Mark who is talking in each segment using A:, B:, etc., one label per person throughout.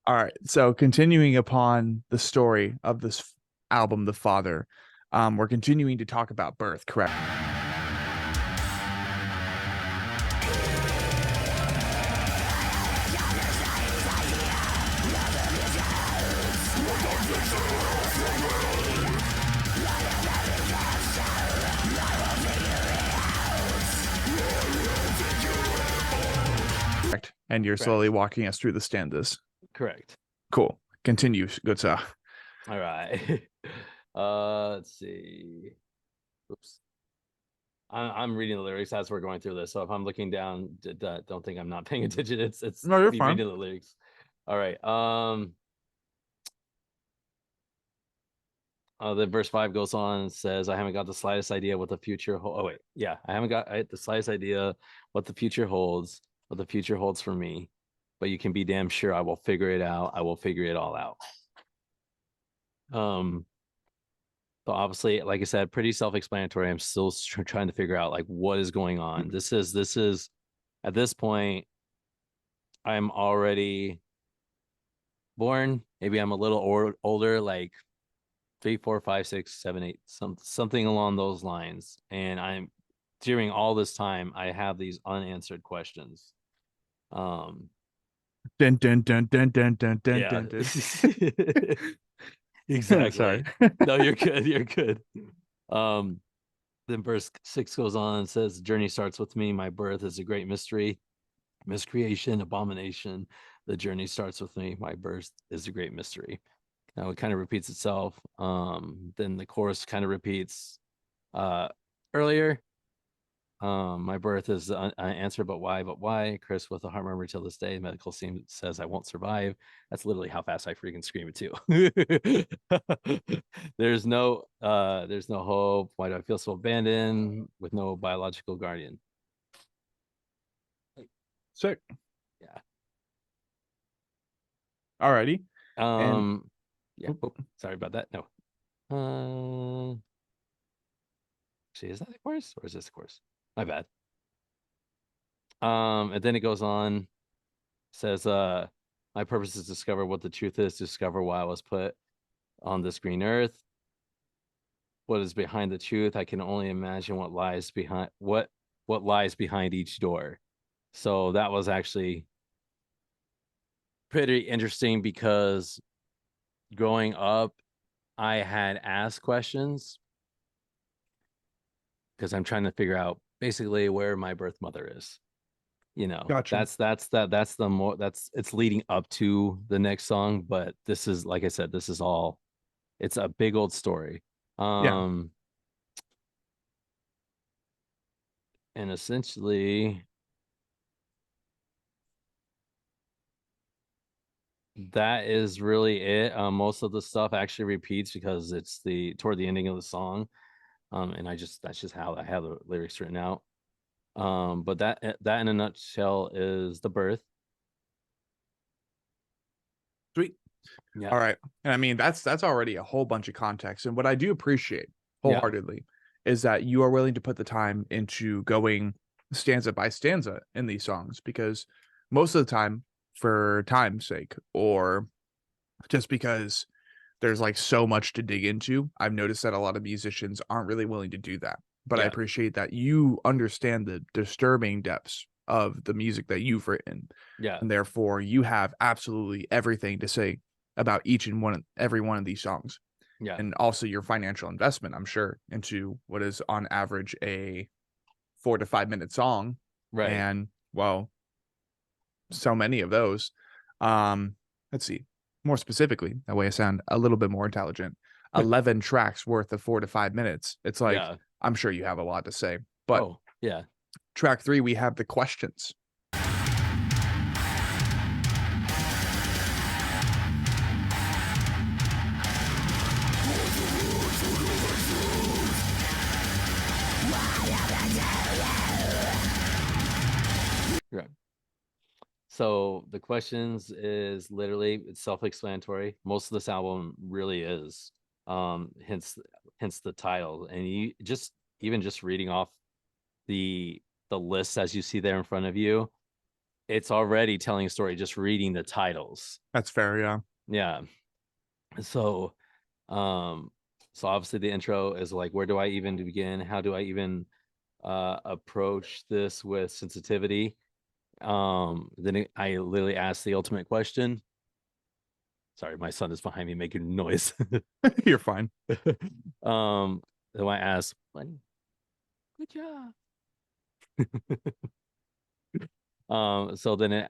A: All right. So continuing upon the story of this album, The Father, we're continuing to talk about birth, correct? Correct. And you're slowly walking us through the stanzas.
B: Correct.
A: Cool. Continue, good sir.
B: All right. Let's see. Oops. I'm reading the lyrics as we're going through this. So if I'm looking down, don't think I'm not paying attention. It's
A: No, you're
B: me
A: fine.
B: reading the lyrics. All right. Then verse 5 goes on and says, I haven't got the slightest idea what the future oh wait, yeah, I haven't got the slightest idea what the future holds, for me. But you can be damn sure I will figure it out. I will figure it all out. So obviously, like I said, pretty self-explanatory. I'm still trying to figure out like what is going on. This is at this point, I'm already born. Maybe I'm a little older, like 3, 4, 5, 6, 7, 8, something along those lines. And I'm during all this time, I have these unanswered questions.
A: Dun dun dun dun dun dun dun
B: Yeah.
A: dun.
B: Exactly.
A: Sorry.
B: No, you're good. You're good. Then verse 6 goes on and says, the journey starts with me. My birth is a great mystery, miscreation, abomination. The journey starts with me. My birth is a great mystery. Now it kind of repeats itself. Then the chorus kind of repeats earlier. My birth is unanswered, but why? But why? Chris with a heart murmur till this day. Medical team says I won't survive. That's literally how fast I freaking scream it too. There's no hope. Why do I feel so abandoned with no biological guardian?
A: Sick.
B: Yeah.
A: Alrighty.
B: Yeah. Oh, sorry about that. No. Actually, is that the course or is this the course? My bad. And then it goes on, says, my purpose is to discover what the truth is, to discover why I was put on this green earth. What is behind the truth? I can only imagine what lies behind each door. So that was actually pretty interesting because growing up, I had asked questions because I'm trying to figure out basically where my birth mother is.
A: Gotcha.
B: It's leading up to the next song, but this is, like I said, it's a big old story.
A: Yeah.
B: And essentially that is really it. Most of the stuff actually repeats because it's toward the ending of the song. And that's just how I have the lyrics written out. But that in a nutshell is the birth.
A: Sweet.
B: Yeah.
A: All right. And I mean, that's already a whole bunch of context. And what I do appreciate wholeheartedly is that you are willing to put the time into going stanza by stanza in these songs, because most of the time, for time's sake, or just because there's like so much to dig into, I've noticed that a lot of musicians aren't really willing to do that. But I
B: Yeah.
A: appreciate that you understand the disturbing depths of the music that you've written.
B: Yeah.
A: And therefore you have absolutely everything to say about every one of these songs.
B: Yeah.
A: And also your financial investment, I'm sure, into what is on average a 4 to 5 minute song.
B: Right.
A: And well, so many of those. Let's see. More specifically, that way I sound a little bit more intelligent. 11 tracks worth of 4 to 5 minutes. It's like,
B: Yeah.
A: I'm sure you have a lot to say. But
B: yeah.
A: Track 3, we have the questions.
B: Right. So the questions is literally, it's self-explanatory. Most of this album really is. Hence the title. And you just reading off the list as you see there in front of you, it's already telling a story just reading the titles.
A: That's fair. Yeah.
B: Yeah. So so obviously the intro is like, where do I even begin? How do I even approach this with sensitivity? I literally asked the ultimate question. Sorry, my son is behind me making noise.
A: You're fine.
B: Then I asked, buddy, good job. So then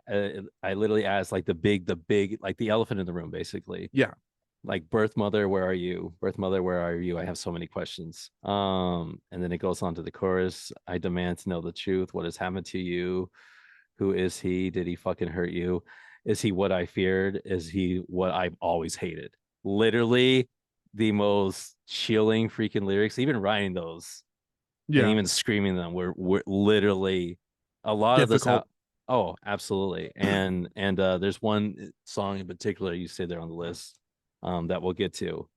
B: I literally asked like the big, like the elephant in the room, basically.
A: Yeah.
B: Like, birth mother, where are you? Birth mother, where are you? I have so many questions. And then it goes on to the chorus. I demand to know the truth. What has happened to you? Who is he? Did he fucking hurt you? Is he what I feared? Is he what I've always hated? Literally the most chilling freaking lyrics. Even writing those and
A: Yeah.
B: even screaming them were literally a lot of this
A: Difficult.
B: out. Oh, absolutely. And there's one song in particular you say there on the list that we'll get to.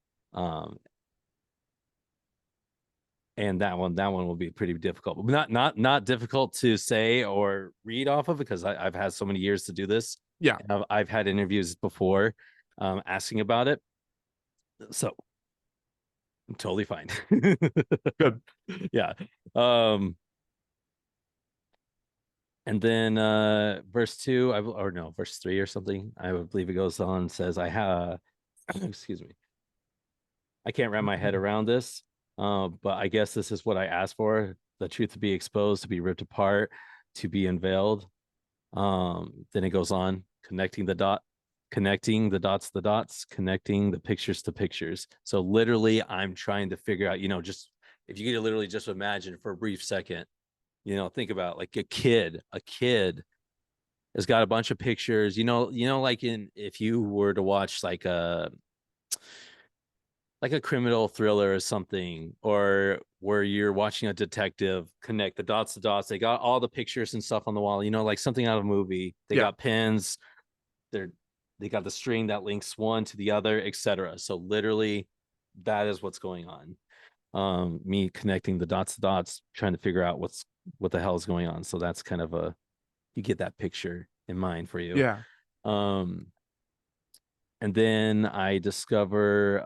B: And that one will be pretty difficult, but not difficult to say or read off of, because I've had so many years to do this.
A: Yeah.
B: And I've had interviews before asking about it, so I'm totally fine.
A: Good.
B: Yeah. And then verse 2, or no, verse 3 or something, I would believe it goes on, says, I have excuse me, I can't wrap my head around this, but I guess this is what I asked for: the truth to be exposed, to be ripped apart, to be unveiled. Then it goes on, connecting the dots to dots, connecting the pictures to pictures. So literally, I'm trying to figure out, just if you could literally just imagine for a brief second, think about like a kid has got a bunch of pictures, like if you were to watch like a criminal thriller or something, or where you're watching a detective connect the dots to dots. They got all the pictures and stuff on the wall, like something out of a movie. They
A: Yeah.
B: got pins, they got the string that links one to the other, etc. So literally, that is what's going on. Me connecting the dots to dots, trying to figure out what the hell is going on. So that's kind of you get that picture in mind for you.
A: Yeah.
B: And then I discover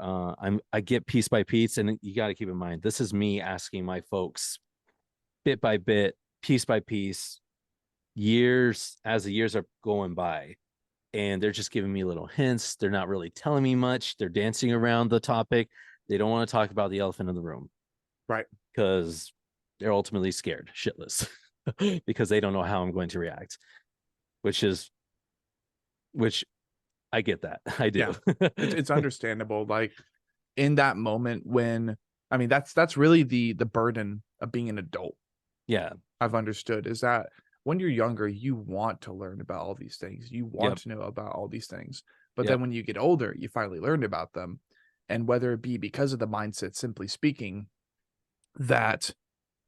B: I get piece by piece, and you got to keep in mind, this is me asking my folks bit by bit, piece by piece, years as the years are going by, and they're just giving me little hints. They're not really telling me much. They're dancing around the topic. They don't want to talk about the elephant in the room,
A: Right.
B: because they're ultimately scared shitless because they don't know how I'm going to react, which I get that. I do.
A: Yeah. It's understandable. Like, in that moment when, I mean, that's really the burden of being an adult.
B: Yeah.
A: I've understood is that when you're younger, you want to learn about all these things. You want
B: Yep.
A: to know about all these things. But
B: Yep.
A: then when you get older, you finally learn about them. And whether it be because of the mindset, simply speaking, that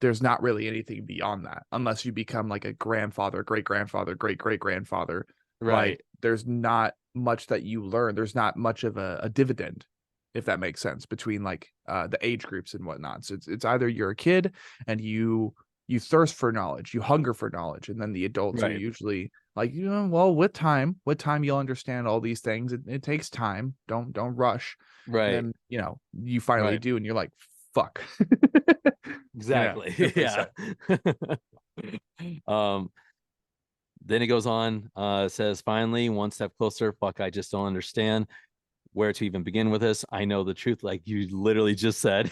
A: there's not really anything beyond that, unless you become like a grandfather, great grandfather, great great grandfather. Like,
B: Right.
A: there's not much that you learn. There's not much of a dividend, if that makes sense, between like the age groups and whatnot. So it's either you're a kid and you thirst for knowledge, you hunger for knowledge, and then the adults are
B: Right.
A: usually like, well, with time you'll understand all these things. It takes time. Don't rush. And
B: Right.
A: then you finally
B: Right.
A: do, and you're like, fuck.
B: Exactly.
A: Simply
B: Yeah.
A: said.
B: um then it goes on, says, finally, one step closer. Fuck, I just don't understand where to even begin with this. I know the truth, like you literally just said.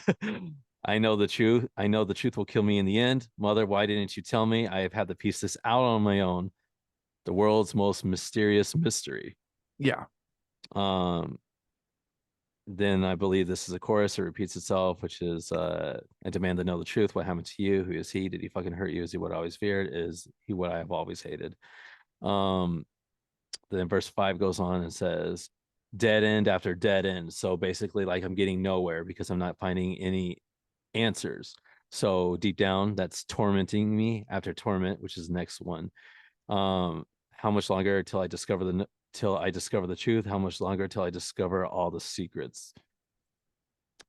B: I know the truth. I know the truth will kill me in the end. Mother, why didn't you tell me? I have had to piece this out on my own. The world's most mysterious mystery.
A: Yeah.
B: Um, then I believe this is a chorus. It repeats itself, which is, I demand to know the truth. What happened to you? Who is he? Did he fucking hurt you? Is he what I always feared? Is he what I have always hated? Um, then verse 5 goes on and says, dead end after dead end. So basically, like, I'm getting nowhere because I'm not finding any answers. So deep down, that's tormenting me after torment, which is the next one. How much longer till I discover the truth? How much longer till I discover all the secrets?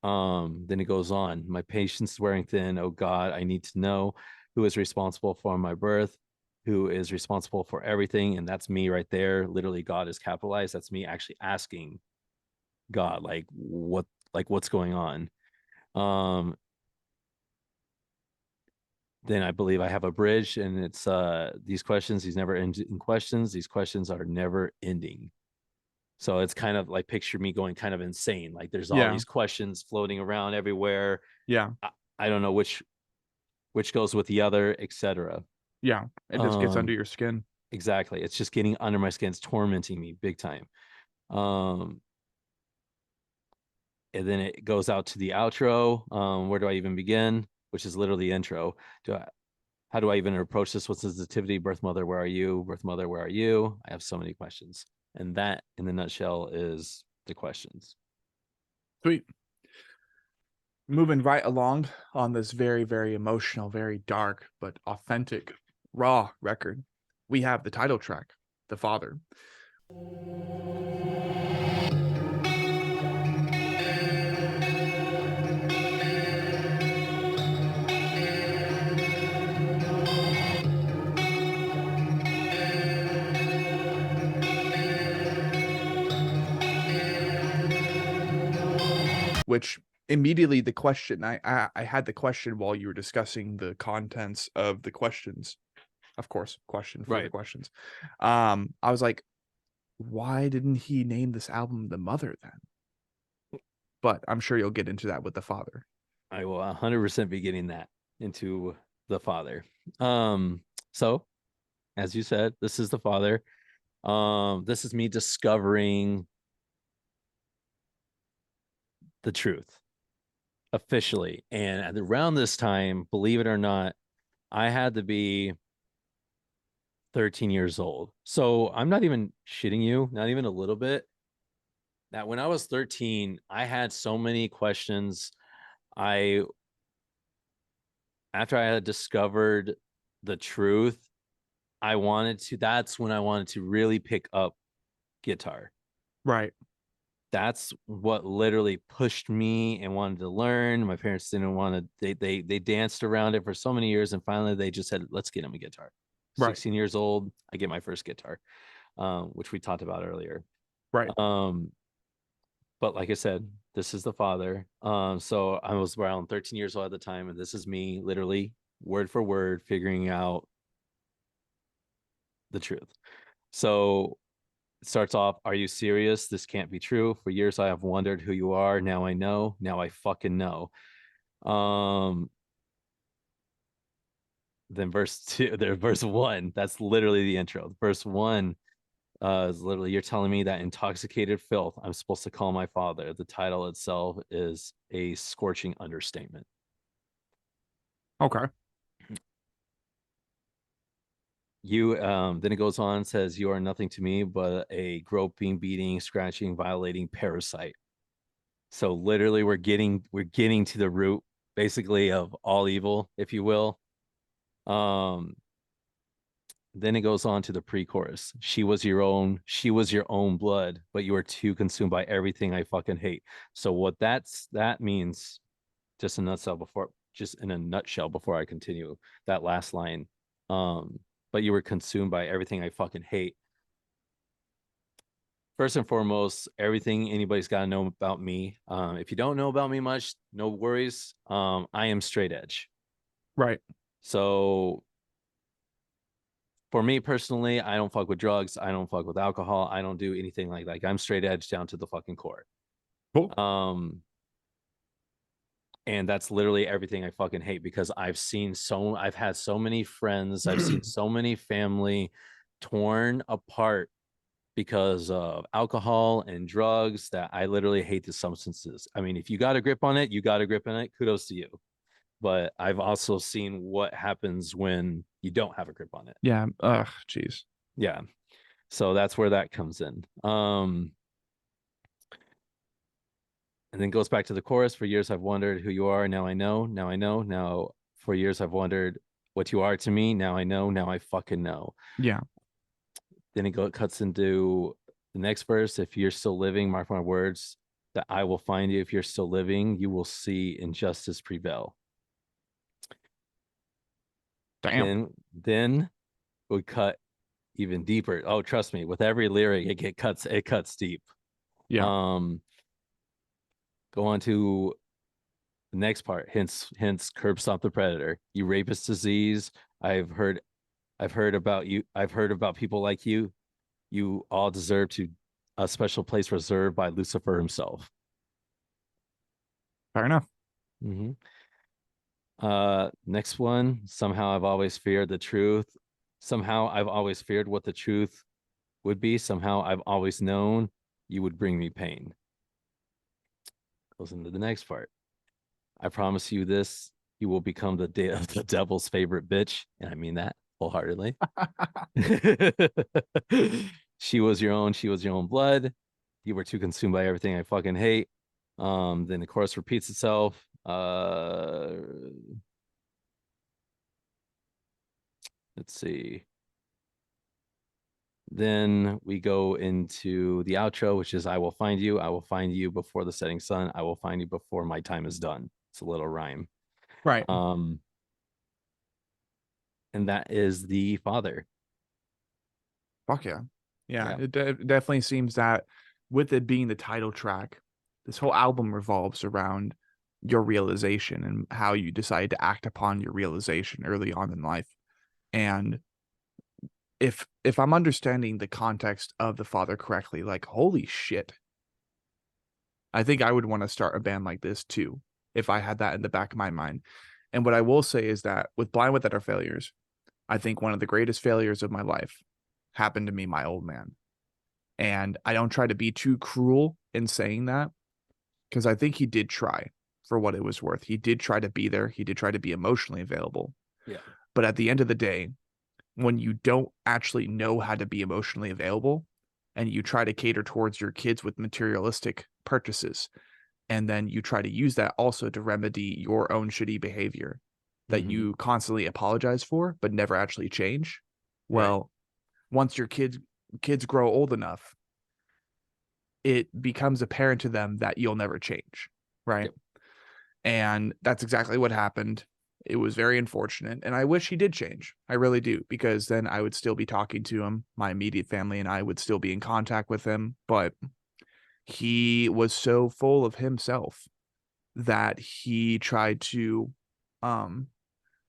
B: Then it goes on. My patience is wearing thin. Oh God, I need to know who is responsible for my birth, who is responsible for everything. And that's me right there. Literally, God is capitalized. That's me actually asking God, what's going on. Then I believe I have a bridge, and it's these questions, these never ending questions. These questions are never ending. So it's kind of like, picture me going kind of insane. Like there's all these questions floating around everywhere.
A: Yeah.
B: I don't know which goes with the other, etc.
A: Yeah. It just gets under your skin.
B: Exactly. It's just getting under my skin. It's tormenting me big time. And then it goes out to the outro. Where do I even begin? Which is literally the intro. How do I even approach this? What's sensitivity? Birth mother, where are you? Birth mother, where are you? I have so many questions. And that, in the nutshell, is the questions.
A: Sweet. Moving right along on this very, very emotional, very dark, but authentic, raw record, we have the title track, The Father. Which immediately the question, I had the question while you were discussing the contents of the questions. Of course, question for the questions. I was like, why didn't he name this album The Mother then? But I'm sure you'll get into that with The Father.
B: I will 100% be getting that into The Father. So, as you said, this is The Father. This is me discovering the truth officially. And around this time, believe it or not, I had to be 13 years old. So I'm not even shitting you, not even a little bit. That when I was 13, I had so many questions. After I had discovered the truth, that's when I wanted to really pick up guitar.
A: Right.
B: That's what literally pushed me and wanted to learn. My parents didn't want to, they danced around it for so many years. And finally they just said, let's get him a guitar.
A: Right.
B: 16 years old, I get my first guitar, which we talked about earlier.
A: Right.
B: But like I said, this is The Father. So I was around 13 years old at the time, and this is me literally word for word figuring out the truth. So it starts off, are you serious? This can't be true. For years I have wondered who you are. Now I know. Now I fucking know. Then verse 1, that's literally the intro. Verse 1 is literally, you're telling me that intoxicated filth I'm supposed to call my father. The title itself is a scorching understatement.
A: Okay.
B: Then it goes on, says, you are nothing to me but a groping, beating, scratching, violating parasite. So literally we're getting to the root basically of all evil, if you will. Then it goes on to the pre-chorus. She was your own blood, but you are too consumed by everything I fucking hate. So what that means, just in a nutshell before I continue that last line. But you were consumed by everything I fucking hate. First and foremost, everything anybody's got to know about me. If you don't know about me much, no worries. I am straight edge.
A: Right.
B: So for me personally, I don't fuck with drugs. I don't fuck with alcohol. I don't do anything like that. Like, I'm straight edge down to the fucking core.
A: Cool.
B: And that's literally everything I fucking hate, because I've had so many friends, I've seen so many family torn apart because of alcohol and drugs, that I literally hate the substances. I mean, if you got a grip on it, you got a grip on it. Kudos to you. But I've also seen what happens when you don't have a grip on it.
A: Yeah. Ugh, jeez.
B: Yeah. So that's where that comes in. And then goes back to the chorus. For years I've wondered who you are. Now I know. Now I know. Now for years I've wondered what you are to me. Now I know. Now I fucking know.
A: Yeah.
B: Then it cuts into the next verse. If you're still living, mark my words, that I will find you. If you're still living, you will see injustice prevail.
A: Damn.
B: Then would cut even deeper. Oh, trust me, with every lyric, it cuts deep.
A: Yeah.
B: Go on to the next part. Hence, Curbstomp the Predator. You rapist disease. I've heard about you. I've heard about people like you. You all deserve to a special place reserved by Lucifer himself.
A: Fair enough.
B: Mm-hmm. Next one. Somehow I've always feared the truth. Somehow I've always feared what the truth would be. Somehow I've always known you would bring me pain. Goes into the next part. I promise you this, you will become the the devil's favorite bitch. And I mean that wholeheartedly. She was your own blood. You were too consumed by everything I fucking hate. Then the chorus repeats itself. Let's see. Then we go into the outro, which is I will find you. I will find you before the setting sun. I will find you before my time is done. It's a little rhyme.
A: Right.
B: And that is the father.
A: Fuck yeah. Yeah.
B: Yeah.
A: It definitely seems that with it being the title track, this whole album revolves around your realization and how you decide to act upon your realization early on in life. And if I'm understanding the context of the father correctly, like holy shit. I think I would want to start a band like this too, if I had that in the back of my mind. And what I will say is that with Blind Without Our Failures, I think one of the greatest failures of my life happened to me, my old man. And I don't try to be too cruel in saying that because I think he did try for what it was worth. He did try to be there. He did try to be emotionally available.
B: Yeah.
A: But at the end of the day, when you don't actually know how to be emotionally available and you try to cater towards your kids with materialistic purchases, and then you try to use that also to remedy your own shitty behavior that you constantly apologize for but never actually change. Well, once your kids grow old enough, it becomes apparent to them that you'll never change, right?
B: Yep.
A: And that's exactly what happened. It was very unfortunate, and I wish he did change. I really do, because then I would still be talking to him. My immediate family and I would still be in contact with him, but he was so full of himself that he tried to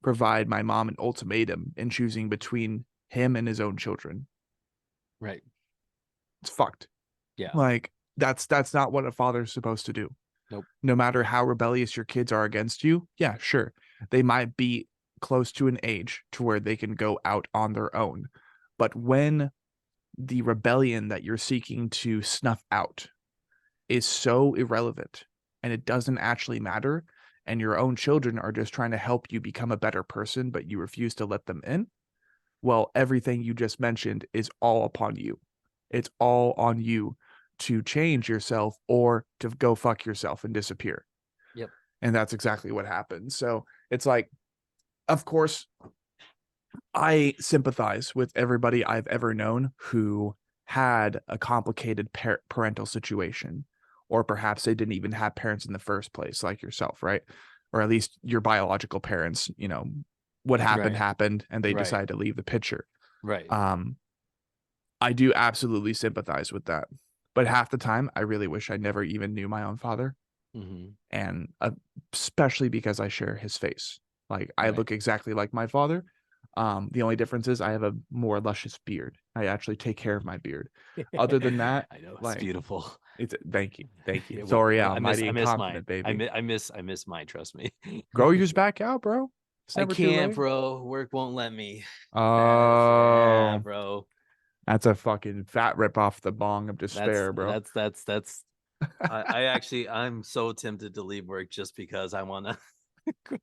A: provide my mom an ultimatum in choosing between him and his own children.
B: Right.
A: It's fucked.
B: Yeah.
A: Like that's not what a father's supposed to do.
B: Nope.
A: No matter how rebellious your kids are against you, yeah, sure. They might be close to an age to where they can go out on their own. But when the rebellion that you're seeking to snuff out is so irrelevant and it doesn't actually matter, and your own children are just trying to help you become a better person, but you refuse to let them in, well, everything you just mentioned is all upon you. It's all on you to change yourself or to go fuck yourself and disappear.
B: Yep.
A: And that's exactly what happened. So it's like, of course, I sympathize with everybody I've ever known who had a complicated parental situation, or perhaps they didn't even have parents in the first place, like yourself, right? Or at least your biological parents, you know, what happened, and they decided to leave the picture.
B: Right.
A: I do absolutely sympathize with that. But half the time, I really wish I never even knew my own father. And especially because I share his face. Like, I look exactly like my father. The only difference is I have a more luscious beard. I actually take care of my beard. Other than that,
B: I know it's
A: like,
B: beautiful.
A: it's thank you.
B: Yeah,
A: Sorry,
B: well,
A: I'm mighty
B: I miss
A: incompetent,
B: mine.
A: baby.
B: I miss mine. Trust me.
A: Grow yours back out, bro. It's
B: I
A: never too
B: can't,
A: late.
B: bro. Work won't let me. Yeah,
A: Oh,
B: bro.
A: that's a fucking fat rip off the bong of despair, bro.
B: That's I actually I'm so tempted to leave work just because I want to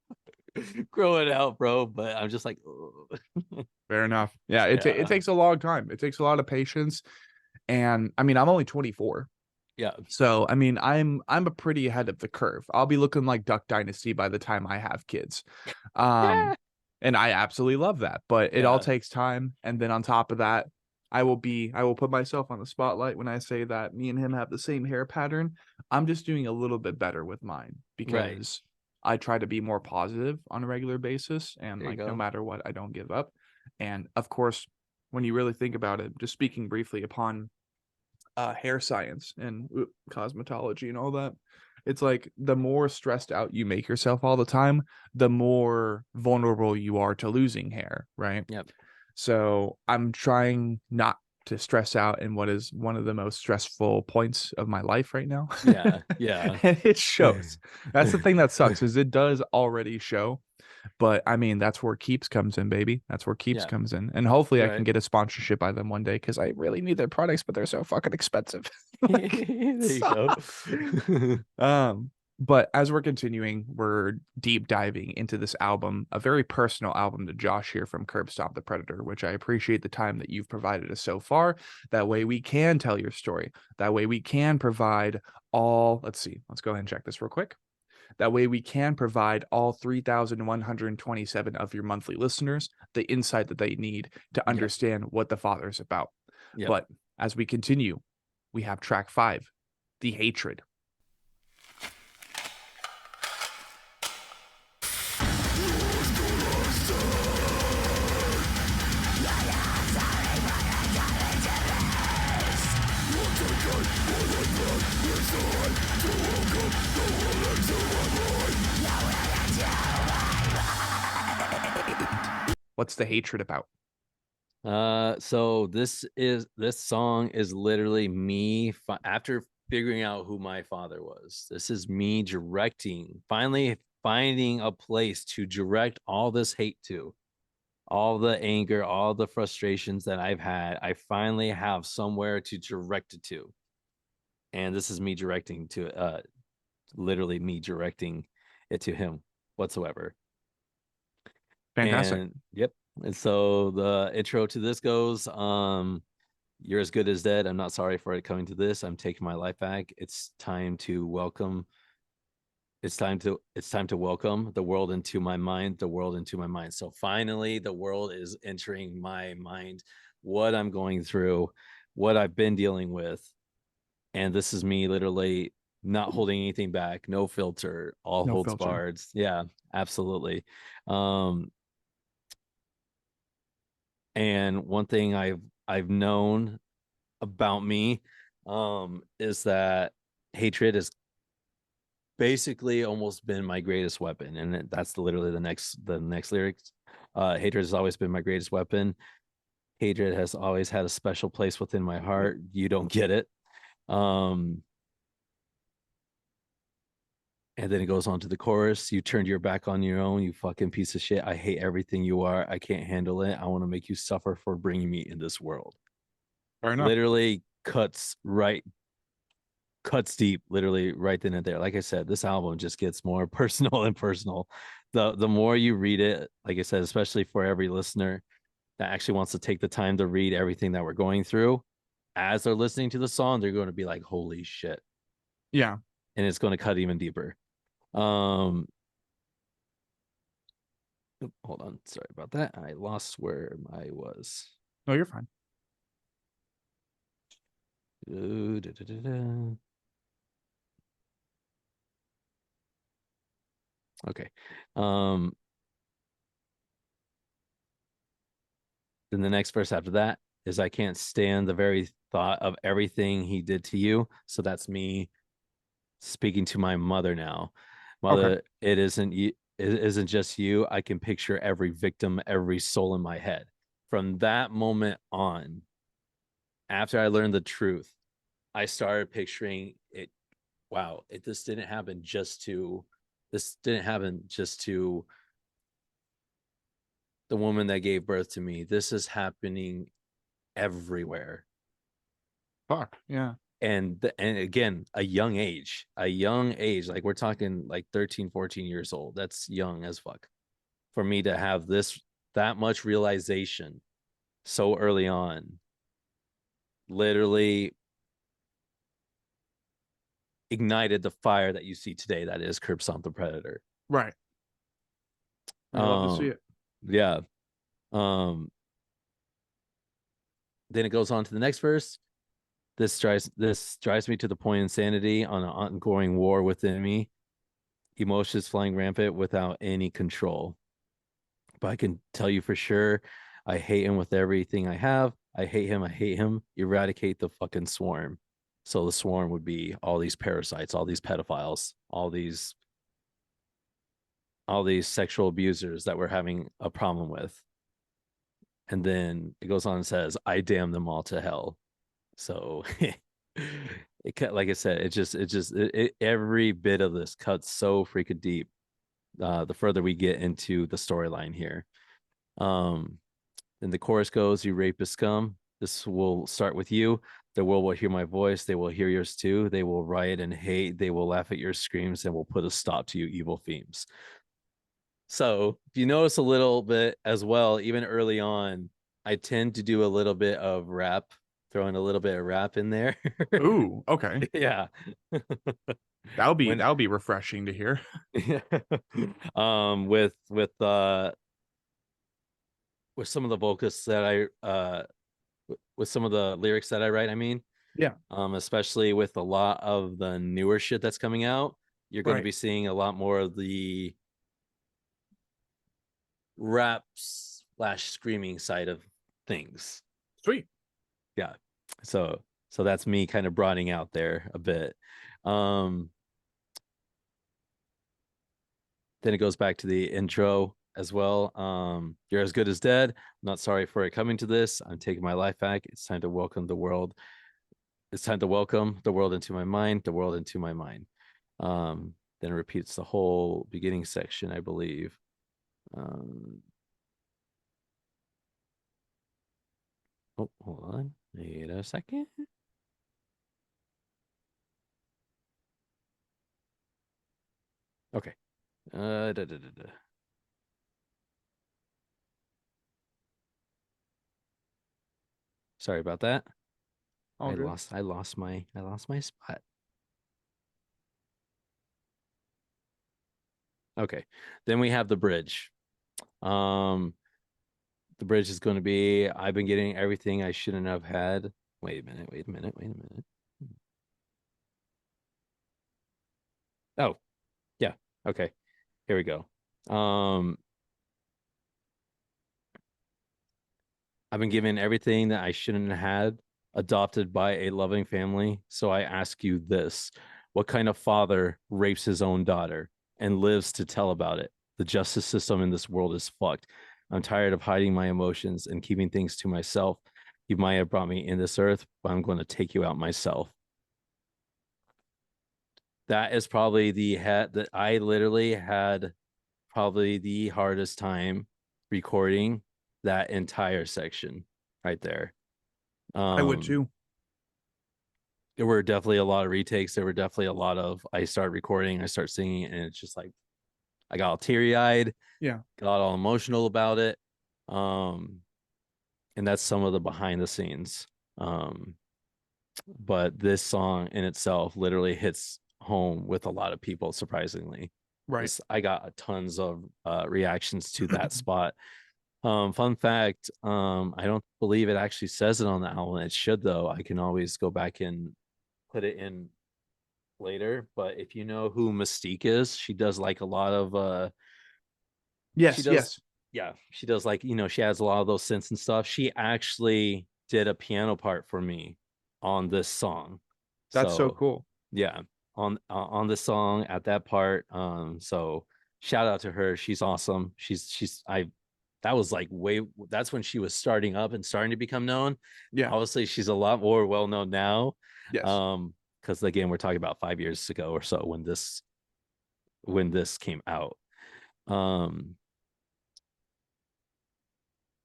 B: grow it out, bro. But I'm just like,
A: Fair enough. Yeah, it takes a long time. It takes a lot of patience. And I mean, I'm only 24.
B: yeah.
A: So, I mean, I'm a pretty ahead of the curve. I'll be looking like Duck Dynasty by the time I have kids.
B: Yeah.
A: And I absolutely love that, but it all
B: Yeah.
A: takes time. And then on top of that, I will put myself on the spotlight when I say that me and him have the same hair pattern. I'm just doing a little bit better with mine because I try to be more positive on a regular basis, and
B: There you
A: like no
B: go.
A: matter what, I don't give up. And of course, when you really think about it, just speaking briefly upon hair science and cosmetology and all that, it's like the more stressed out you make yourself all the time, the more vulnerable you are to losing hair, right?
B: Yep.
A: So I'm trying not to stress out in what is one of the most stressful points of my life right now.
B: Yeah. Yeah.
A: And it shows. That's the thing that sucks, is it does already show. But I mean, that's where Keeps comes in, baby. That's where Keeps
B: Yeah.
A: comes in. And hopefully I can
B: Right.
A: get a sponsorship by them one day, because I really need their products, but they're so fucking expensive. Like,
B: There you
A: suck.
B: go.
A: But as we're continuing, we're deep diving into this album, a very personal album to Josh here from Curbstomp the Predator, which I appreciate the time that you've provided us so far. That way we can tell your story. That way we can provide all, let's see, let's go ahead and check this real quick. That way we can provide all 3,127 of your monthly listeners the insight that they need to understand what the Father is about.
B: Yep.
A: But as we continue, we have track 5, The Hatred. What's The Hatred about?
B: So this song is literally me after figuring out who my father was. This is me directing, finally finding a place to direct all this hate to, all the anger, all the frustrations that I've had. I finally have somewhere to direct it to. And this is me directing to literally me directing it to him whatsoever.
A: Fantastic.
B: And yep. And so the intro to this goes, you're as good as dead. I'm not sorry for it coming to this. I'm taking my life back. It's time to welcome. It's time to welcome the world into my mind, the world into my mind. So finally the world is entering my mind, what I'm going through, what I've been dealing with. And this is me literally not holding anything back, no filter, all
A: No
B: holds
A: filter.
B: barred. Yeah, absolutely. And one thing I've known about me is that hatred has basically almost been my greatest weapon, and that's literally the next lyrics. Hatred has always been my greatest weapon. Hatred has always had a special place within my heart. You don't get it. And then it goes on to the chorus. You turned your back on your own, you fucking piece of shit. I hate everything you are. I can't handle it. I want to make you suffer for bringing me in this world.
A: Fair enough.
B: Literally cuts deep, literally right then and there. Like I said, this album just gets more personal and personal. The more you read it, like I said, especially for every listener that actually wants to take the time to read everything that we're going through, as they're listening to the song, they're going to be like, holy shit.
A: Yeah.
B: And it's going to cut even deeper. Hold on. Sorry about that. I lost where I was.
A: No, you're fine.
B: Okay. Then the next verse after that is, I can't stand the very thought of everything he did to you. So that's me speaking to my mother now. Mother,
A: Okay.
B: it isn't just you. I can picture every victim, every soul in my head. From that moment on, after I learned the truth, I started picturing it. Wow, this didn't happen just to the woman that gave birth to me. This is happening everywhere.
A: Fuck. Yeah.
B: And again, a young age, like we're talking like 13, 14 years old. That's young as fuck for me to have that much realization so early on. Literally ignited the fire that you see today, that is Curbstomp the Predator.
A: Right. I love to see it.
B: Yeah. Then it goes on to the next verse. This drives me to the point of insanity, on an ongoing war within me. Emotions flying rampant without any control. But I can tell you for sure, I hate him with everything I have. I hate him. I hate him. Eradicate the fucking swarm. So the swarm would be all these parasites, all these pedophiles, all these sexual abusers that we're having a problem with. And then it goes on and says, I damn them all to hell. So like I said, every bit of this cuts so freaking deep. The further we get into the storyline here. Then the chorus goes, you rapist scum. This will start with you. The world will hear my voice. They will hear yours too. They will riot and hate. They will laugh at your screams and will put a stop to you evil themes. So if you notice a little bit as well, even early on, I tend to do a little bit of rap, throwing a little bit of rap in there.
A: Ooh, okay.
B: Yeah.
A: That'll be refreshing to hear.
B: With some of the vocals that with some of the lyrics that I write, I mean.
A: Yeah.
B: Especially with a lot of the newer shit that's coming out, you're going to be seeing a lot more of the raps / screaming side of things.
A: Sweet.
B: Yeah. So that's me kind of broadening out there a bit. Then it goes back to the intro as well. You're as good as dead. I'm not sorry for it coming to this. I'm taking my life back. It's time to welcome the world. It's time to welcome the world into my mind, the world into my mind. Then it repeats the whole beginning section, I believe. Oh, hold on. Wait a second. Okay. Sorry about that.
A: All good.
B: I lost my spot. Okay. Then we have the bridge. The bridge is going to be, I've been getting everything I shouldn't have had. Wait a minute. Oh, yeah. Okay. Here we go. I've been given everything that I shouldn't have had, adopted by a loving family. So I ask you this: what kind of father rapes his own daughter and lives to tell about it? The justice system in this world is fucked. I'm tired of hiding my emotions and keeping things to myself. You might have brought me in this earth, but I'm going to take you out myself. That is probably the head that I literally had probably the hardest time recording that entire section right there.
A: I would too.
B: There were definitely a lot of retakes. There were definitely a lot of I start recording, I start singing, and it's just like I got all teary-eyed,
A: Yeah.
B: got all emotional about it. And that's some of the behind the scenes. But this song in itself literally hits home with a lot of people, surprisingly.
A: Right.
B: I got tons of reactions to that spot. Fun fact, I don't believe it actually says it on the album. It should though. I can always go back and put it in later. But if you know who Mystique is, she does like a lot of she
A: Yes,
B: does
A: yes.
B: yeah, she does like, she has a lot of those synths and stuff. She actually did a piano part for me on this song.
A: That's so
B: So
A: cool.
B: yeah, on the song at that part. So shout out to her. She's awesome. That was like that's when she was starting up and starting to become known.
A: Yeah.
B: Obviously she's a lot more well known now.
A: Yes.
B: Because again, we're talking about 5 years ago or so when this came out.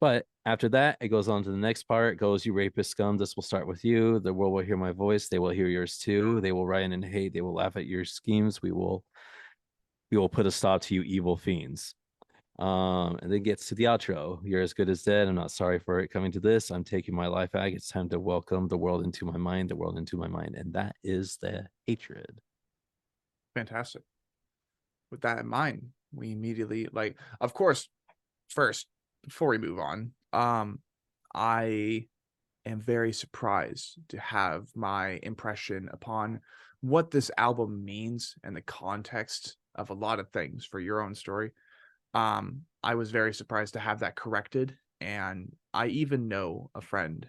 B: But after that, it goes on to the next part. It goes, you rapist scum, this will start with you. The world will hear my voice. They will hear yours too. They will riot and hate. They will laugh at your schemes. We will put a stop to you evil fiends. And then gets to the outro. You're as good as dead. I'm not sorry for it coming to this. I'm taking my life back. It's time to welcome the world into my mind, the world into my mind. And that is the hatred.
A: Fantastic. With that in mind, we immediately of course, first, before we move on, I am very surprised to have my impression upon what this album means and the context of a lot of things for your own story. I was very surprised to have that corrected And I even know a friend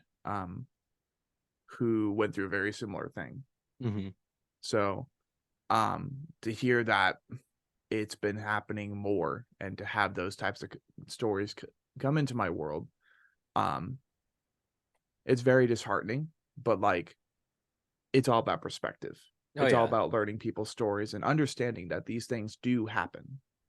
A: who went through a very similar thing.
B: Mm-hmm.
A: So to hear that it's been happening more and to have those types of stories come into my world, it's very disheartening, but like it's all about perspective.
B: Oh
A: It's all
B: yeah.
A: about learning people's stories and understanding that these things do happen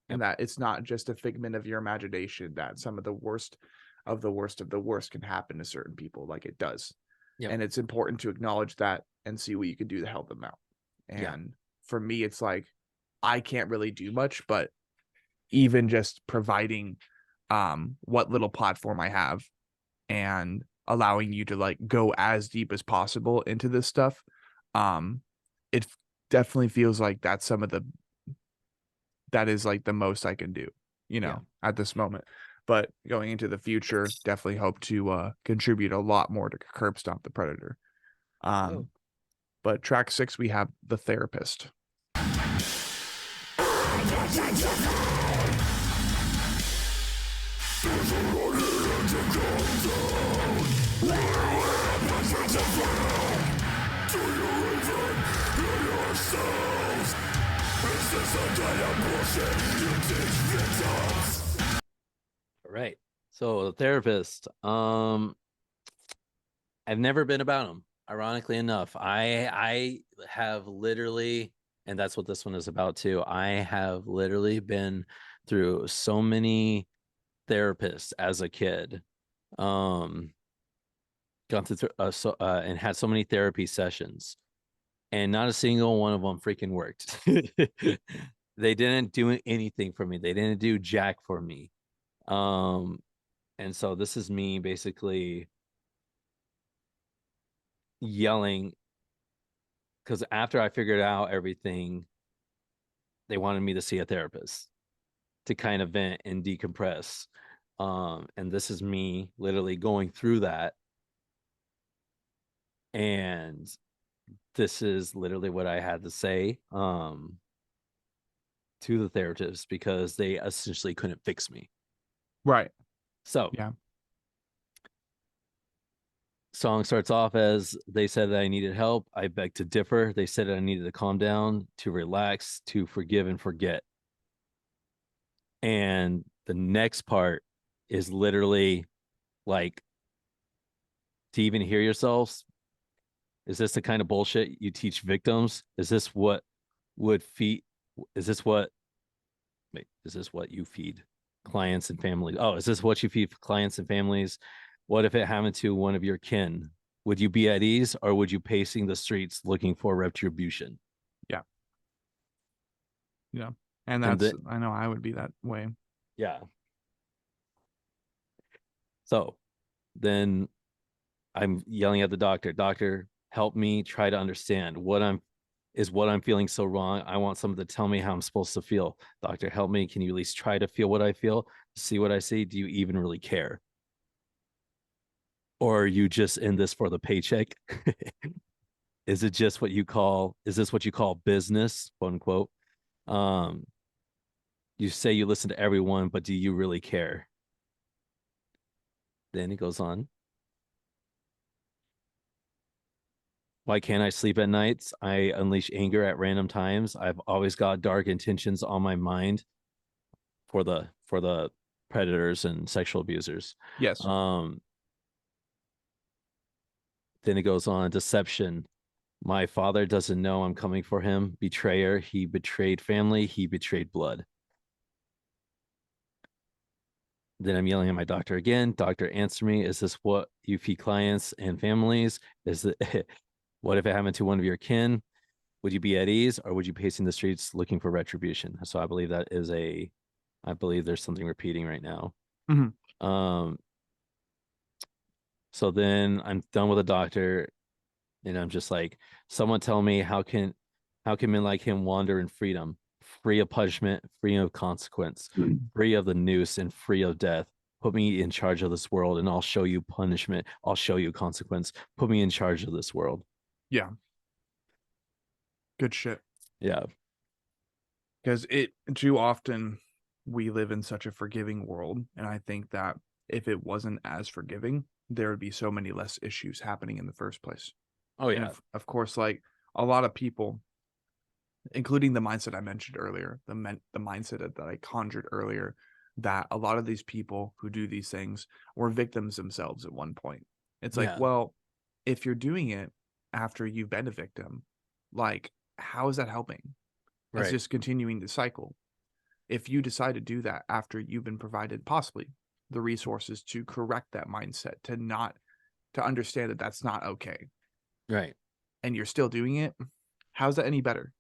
B: Yep.
A: and that it's not just a figment of your imagination, that some of the worst of the worst of the worst can happen to certain people, like it does.
B: Yep.
A: And it's important to acknowledge that and see what you can do to help them out.
B: Yeah.
A: And for me, it's like I can't really do much, but even just providing what little platform I have and allowing you to like go as deep as possible into this stuff, um it definitely feels like that's some of the that is like the most I can do,
B: Yeah.
A: at this moment. But going into the future, definitely hope to contribute a lot more to Curbstomp the Predator.
B: Oh.
A: But track 6 we have The Therapist.
B: All right. So The Therapist. I've never been about him. Ironically enough, I have literally, and that's what this one is about too. I have literally been through so many therapists as a kid. Gone through and had so many therapy sessions, and not a single one of them freaking worked. They didn't do anything for me. They didn't do jack for me. And so this is me basically yelling because after I figured out everything, they wanted me to see a therapist to kind of vent and decompress. And this is me literally going through that. And this is literally what I had to say to the therapist because they essentially couldn't fix me.
A: Right.
B: So,
A: Yeah.
B: song starts off as they said that I needed help. I beg to differ. They said that I needed to calm down, to relax, to forgive and forget. And the next part is literally like, to even hear yourselves, is this the kind of bullshit you teach victims? Is this what would feed? Is this what? Wait, is this what you feed clients and families? Oh, is this what you feed clients and families? What if it happened to one of your kin? Would you be at ease or would you pacing the streets looking for retribution?
A: Yeah. Yeah. And
B: And
A: that's,
B: the
A: I know I would be that way.
B: yeah. So then I'm yelling at the doctor, doctor, help me try to understand what I'm feeling so wrong. I want someone to tell me how I'm supposed to feel. Doctor, help me. Can you at least try to feel what I feel? See what I see? Do you even really care? Or are you just in this for the paycheck? Is it just what you call, is this what you call business, quote unquote? Um, you say you listen to everyone, but do you really care? Then he goes on. Why can't I sleep at nights? I unleash anger at random times. I've always got dark intentions on my mind for the predators and sexual abusers.
A: Yes.
B: Then it goes on deception. My father doesn't know I'm coming for him. Betrayer. He betrayed family. He betrayed blood. Then I'm yelling at my doctor again. Doctor, answer me. Is this what you feed clients and families? Is it what if it happened to one of your kin? Would you be at ease or would you be pacing the streets looking for retribution? So I believe I believe there's something repeating right now.
A: Mm-hmm.
B: So then I'm done with the doctor and I'm just like, someone tell me how can men like him wander in freedom, free of punishment, free of consequence, free of the noose, and free of death? Put me in charge of this world and I'll show you punishment. I'll show you consequence. Put me in charge of this world.
A: Yeah. Good shit.
B: Yeah.
A: Because it too often we live in such a forgiving world. And I think that if it wasn't as forgiving, there would be so many less issues happening in the first place.
B: Oh
A: And
B: yeah.
A: of course, like a lot of people, including the mindset I mentioned earlier, the mindset that I conjured earlier, that a lot of these people who do these things were victims themselves at one point. It's like,
B: Yeah.
A: well, if you're doing it after you've been a victim, like, how is that helping? That's
B: Right.
A: just continuing the cycle. If you decide to do that after you've been provided possibly the resources to correct that mindset, to understand that that's not okay,
B: Right.
A: and you're still doing it, how's that any better?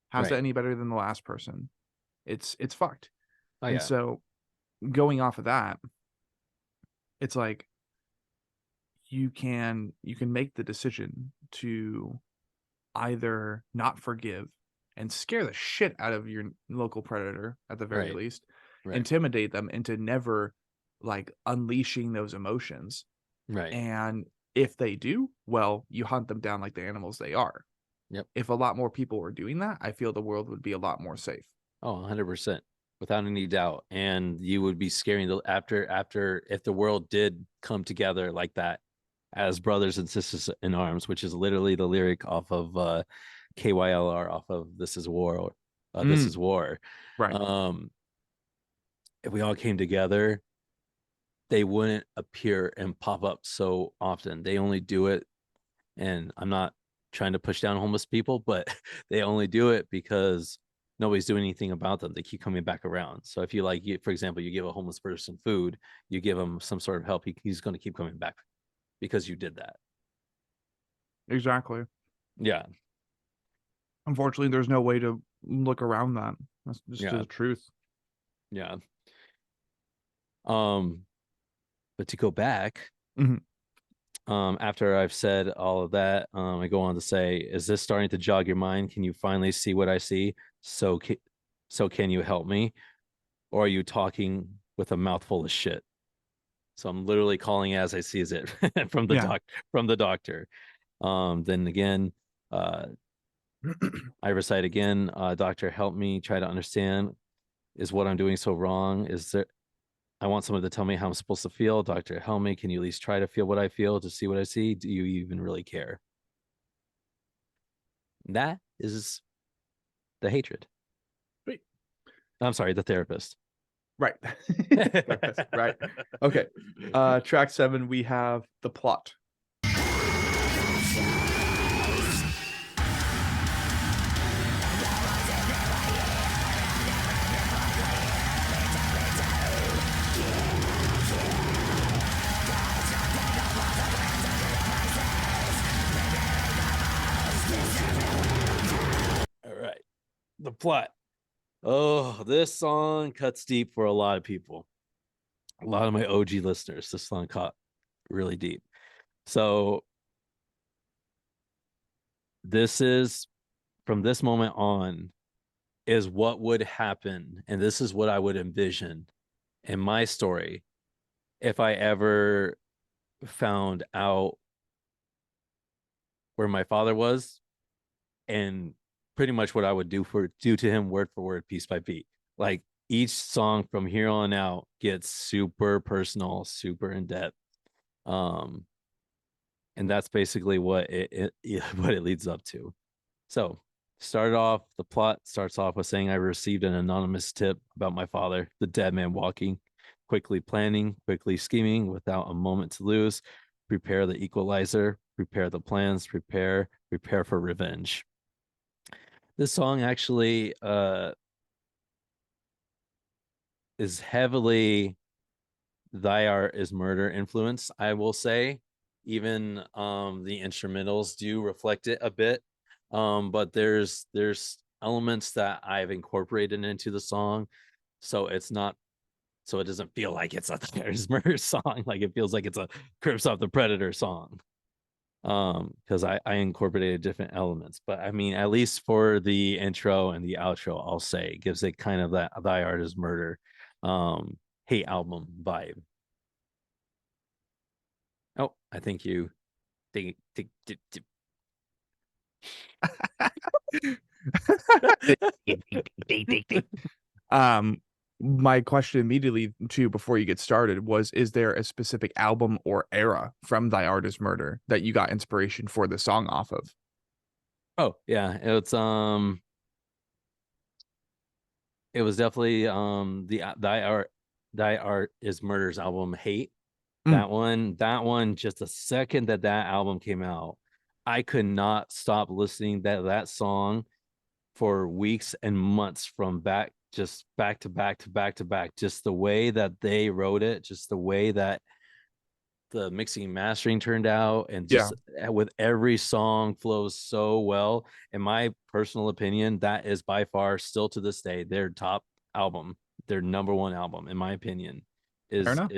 A: How's that
B: Right.
A: any better than the last person? It's fucked.
B: Oh
A: And
B: yeah.
A: so going off of that, it's like you can make the decision to either not forgive and scare the shit out of your local predator at the very
B: Right.
A: least,
B: Right.
A: intimidate them into never like unleashing those emotions.
B: Right.
A: And if they do, well, you hunt them down like the animals they are.
B: Yep.
A: If a lot more people were doing that, I feel the world would be a lot more safe.
B: Oh, 100%. Without any doubt. And you would be scaring the after if the world did come together like that as brothers and sisters in arms, which is literally the lyric off of KYLR off of This Is War. This Is War.
A: Right.
B: Um, if we all came together, they wouldn't appear and pop up so often. They only do it, and I'm not trying to push down homeless people, but they only do it because nobody's doing anything about them. They keep coming back around. So if you like, for example, you give a homeless person food, you give him some sort of help, he's going to keep coming back because you did that.
A: Exactly.
B: Yeah.
A: Unfortunately, there's no way to look around that. That's just
B: Yeah.
A: the truth.
B: Yeah. But to go back,
A: Mhm.
B: after I've said all of that, I go on to say, is this starting to jog your mind? Can you finally see what I see? So can you help me? Or are you talking with a mouthful of shit? So I'm literally calling as I sees it from the
A: Yeah.
B: from the doctor. Then again, I recite again, doctor, help me try to understand. Is what I'm doing so wrong? Is there I want someone to tell me how I'm supposed to feel. Doctor, help me. Can you at least try to feel what I feel to see what I see? Do you even really care? That is the hatred.
A: Wait.
B: I'm sorry, the therapist.
A: Right. Right. Okay. Track 7, we have The Plot.
B: All right. The plot. Oh, this song cuts deep for a lot of people. A lot of my OG listeners, this song caught really deep. So this is from this moment on is what would happen. And this is what I would envision in my story if I ever found out where my father was and pretty much what I would do to him word for word, piece by piece. Like each song from here on out gets super personal, super in depth. And that's basically what it what it leads up to. So the plot starts off with saying I received an anonymous tip about my father, the dead man walking, quickly planning, quickly scheming without a moment to lose. Prepare the equalizer, prepare the plans, prepare for revenge. This song actually is heavily Thy Art is Murder influence, I will say. Even the instrumentals do reflect it a bit. But there's elements that I've incorporated into the song. So it's not so it doesn't feel like it's a Thy Art is Murder song. Like it feels like it's a Curbstomp the Predator song. Because I incorporated different elements. But I mean, at least for the intro and the outro, I'll say it gives it kind of that Thy Art is Murder hate album vibe. Oh, I think you think,
A: um my question immediately too, before you get started, was: is there a specific album or era from Thy Art Is Murder that you got inspiration for the song off of?
B: Oh yeah, it was definitely the Thy Art Is Murder's album Hate.
A: Mm,
B: That one, just the second that album came out, I could not stop listening that song for weeks and months, from back to back to back to back. Just the way that they wrote it, just the way that the mixing and mastering turned out, and
A: yeah,
B: just with every song flows so well. In my personal opinion, that is by far still to this day their top album, their number one album, in my opinion,
A: fair
B: is
A: enough.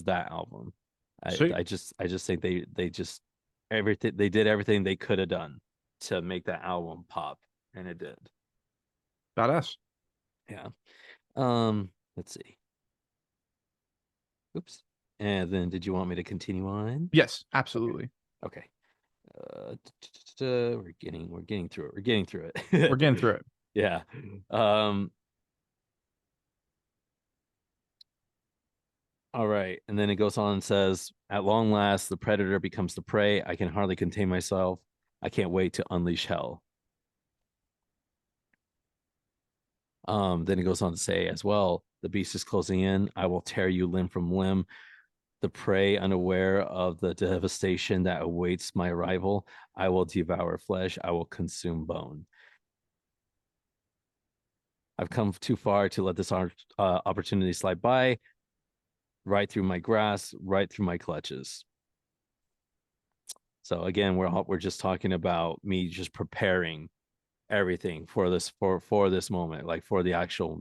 B: that album. I
A: Sweet,
B: I just I just think they just everything they did everything they could have done to make that album pop, and it did.
A: badass.
B: Yeah. Let's see. Oops. And then did you want me to continue on?
A: Yes,
B: Okay.
A: absolutely.
B: Okay. We're getting through it. We're getting through
A: We're
B: it.
A: getting through it.
B: Yeah. Um, all right. And then it goes on and says, at long last, the predator becomes the prey. I can hardly contain myself. I can't wait to unleash hell. Then it goes on to say as well, the beast is closing in. I will tear you limb from limb. The prey, unaware of the devastation that awaits my arrival, I will devour flesh. I will consume bone. I've come too far to let this opportunity slide by, right through my grasp, right through my clutches. So again, we're just talking about me just preparing everything for this moment, like for the actual.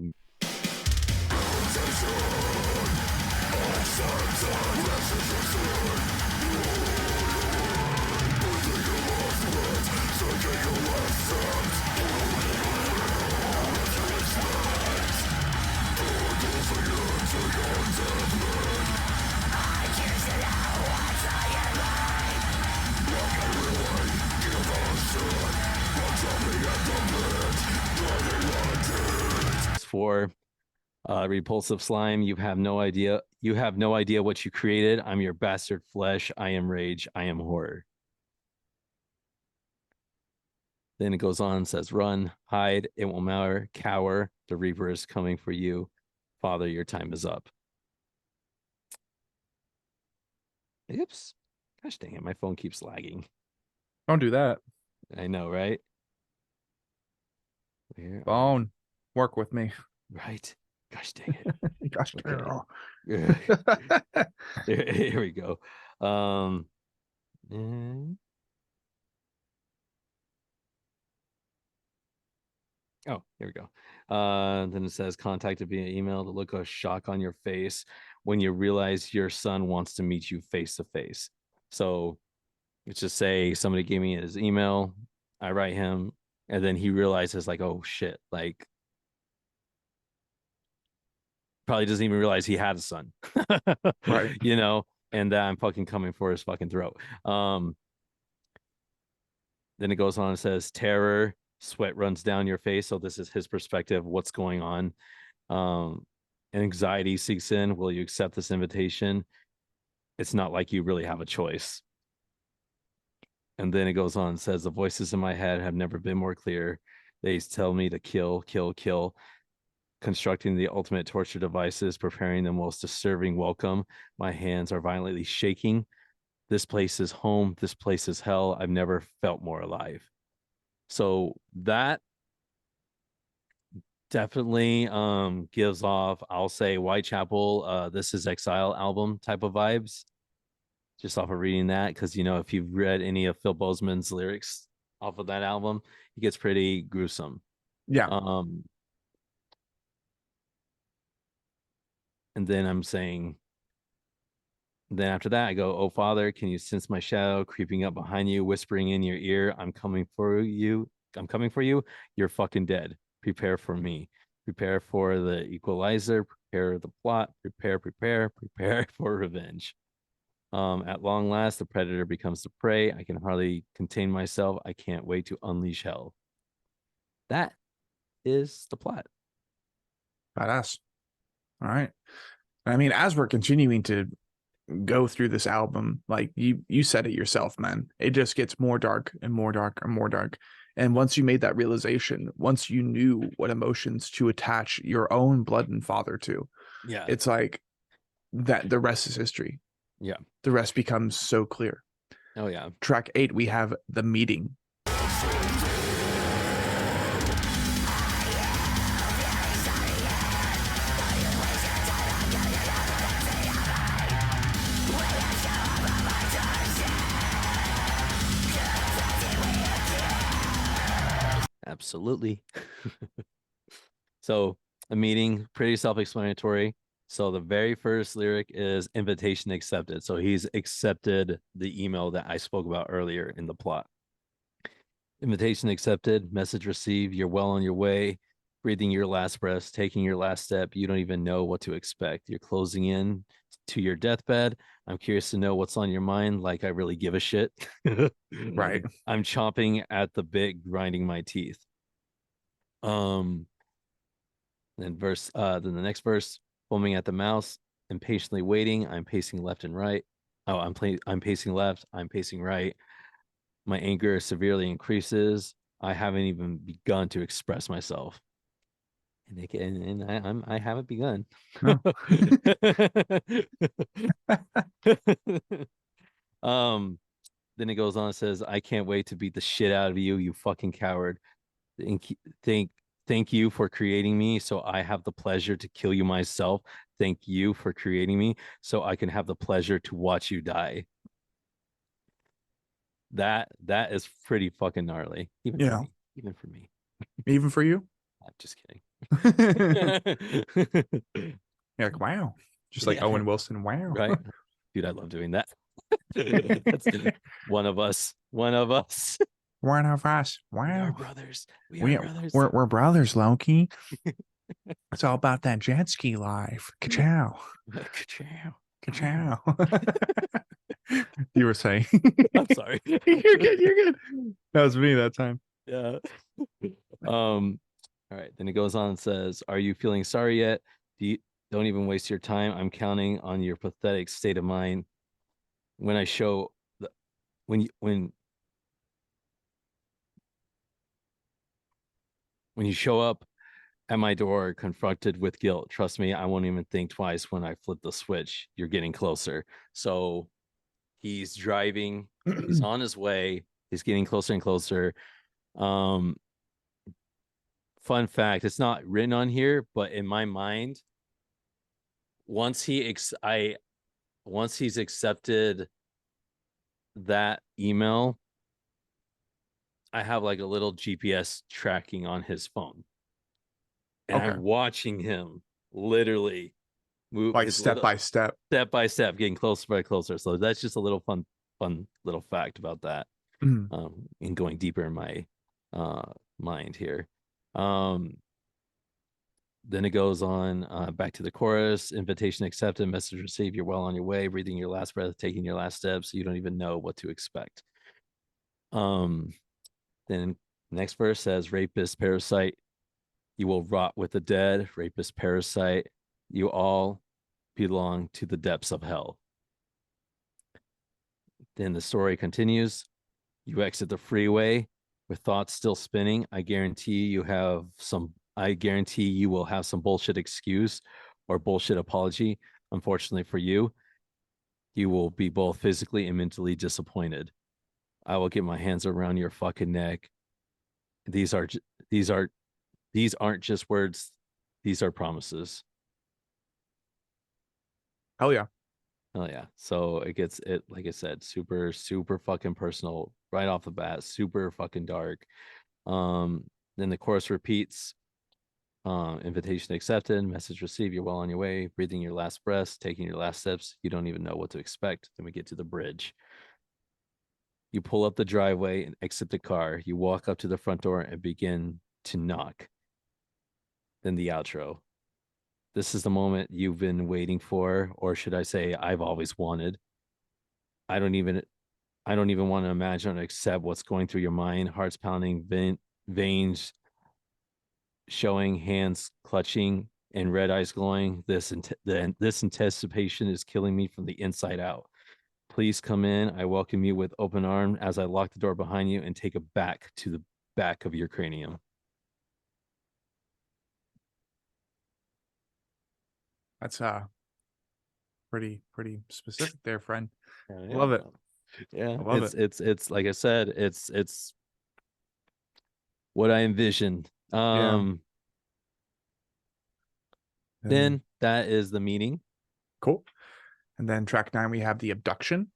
B: For repulsive slime, you have no idea. You have no idea what you created. I'm your bastard flesh. I am rage. I am horror. Then it goes on and says, run, hide, it won't matter, cower. The Reaper is coming for you. Father, your time is up. Oops. Gosh dang it, my phone keeps lagging.
A: Don't do that.
B: I know, right? Where are
A: Phone, work with me.
B: right? Gosh dang it.
A: Gosh,
B: Okay.
A: girl.
B: Here we go. And- oh, here we go. Then it says contacted via email. The look of shock on your face when you realize your son wants to meet you face to face. So let's just say somebody gave me his email. I write him, and then he realizes, like, oh shit, like probably doesn't even realize he had a son.
A: Right.
B: You know, and that I'm fucking coming for his fucking throat. Then it goes on and says terror, sweat runs down your face. So this is his perspective, what's going on. Um, Anxiety seeks in. Will you accept this invitation? It's not like you really have a choice. And then it goes on and says, the voices in my head have never been more clear. They tell me to kill, kill, kill, constructing the ultimate torture devices, preparing the most disturbing welcome. My hands are violently shaking. This place is home. This place is hell. I've never felt more alive. So that definitely gives off, I'll say, Whitechapel, This Is Exile album type of vibes, just off of reading that. Because, you know, if you've read any of Phil Bozeman's lyrics off of that album, he gets pretty gruesome.
A: Yeah.
B: And then I'm saying, then after that, I go, oh, Father, can you sense my shadow creeping up behind you, whispering in your ear, I'm coming for you. I'm coming for you. You're fucking dead. Prepare for me. Prepare for the equalizer. Prepare the plot. Prepare for revenge. At long last, the predator becomes the prey. I can hardly contain myself. I can't wait to unleash hell. That is the plot.
A: Badass. All right. I mean, as we're continuing to go through this album, like you said it yourself, man, it just gets more dark and more dark and more dark. And once you made that realization, once you knew what emotions to attach your own blood and father to,
B: Yeah.
A: it's like that the rest is history.
B: Yeah.
A: The rest becomes so clear.
B: Oh yeah.
A: Track 8, we have The Meeting.
B: Absolutely. So a meeting, pretty self-explanatory. So the very first lyric is invitation accepted. So he's accepted the email that I spoke about earlier in the plot. Invitation accepted, message received, you're well on your way, breathing your last breath, taking your last step. You don't even know what to expect. You're closing in to your deathbed. I'm curious to know what's on your mind, like I really give a shit.
A: Right.
B: I'm chomping at the bit, grinding my teeth. Then the next verse, foaming at the mouse, impatiently waiting. I'm pacing left and right. Oh, I'm pacing left. I'm pacing right. My anger severely increases. I haven't even begun to express myself. And I haven't begun.
A: No.
B: Then it goes on and says, I can't wait to beat the shit out of you, you fucking coward. Thank you for creating me so I have the pleasure to kill you myself. Thank you for creating me so I can have the pleasure to watch you die. That is pretty fucking gnarly. Even for me. Even for me.
A: Even for you?
B: I'm just kidding.
A: You're like, wow. Just like Owen Wilson, wow.
B: Right? Dude, I love doing that. That's one of us. One of us.
A: One of us. Wow.
B: We are brothers. We are brothers.
A: We're brothers, Loki. It's all about that jet ski life. Ka-chow.
B: Ka-chow.
A: Ka-chow. You were saying.
B: I'm sorry.
A: You're good. You're good. That was me that time.
B: Yeah. All right. Then it goes on and says, are you feeling sorry yet? Don't even waste your time. I'm counting on your pathetic state of mind. When I show when you show up at my door confronted with guilt, trust me, I won't even think twice when I flip the switch. You're getting closer. So he's driving, he's on his way, he's getting closer and closer. Fun fact, it's not written on here, but in my mind, once he's accepted that email, I have like a little GPS tracking on his phone. And I'm watching him literally move
A: like step by step,
B: getting closer by closer. So that's just a little fun little fact about that. And going deeper in my mind here. Then it goes on back to the chorus. Invitation accepted, message received, you're well on your way, breathing your last breath, taking your last steps. You don't even know what to expect. Then next verse says, rapist, parasite, you will rot with the dead. Rapist, parasite, you all belong to the depths of hell. Then the story continues. You exit the freeway with thoughts still spinning. I guarantee you will have some bullshit excuse or bullshit apology. Unfortunately for you, you will be both physically and mentally disappointed. I will get my hands around your fucking neck. These aren't just words. These are promises.
A: Hell yeah.
B: Oh yeah. So it gets it, like I said, super, super fucking personal right off the bat, super fucking dark. Then the chorus repeats. Invitation accepted, message received, you're well on your way, breathing your last breaths, taking your last steps. You don't even know what to expect. Then we get to the bridge. You pull up the driveway and exit the car. You walk up to the front door and begin to knock. Then the outro. This is the moment you've been waiting for, or should I say, I've always wanted. I don't even want to imagine or accept what's going through your mind. Hearts pounding, veins showing, hands clutching. and red eyes glowing. This anticipation is killing me from the inside out. Please come in. I welcome you with open arm as I lock the door behind you and take a back to the back of your cranium.
A: That's pretty specific there, friend.
B: Yeah,
A: Love it.
B: Yeah,
A: I love
B: it's like I said, it's what I envisioned.
A: Yeah.
B: Then that is the meaning.
A: Cool. And then track 9, we have the abduction.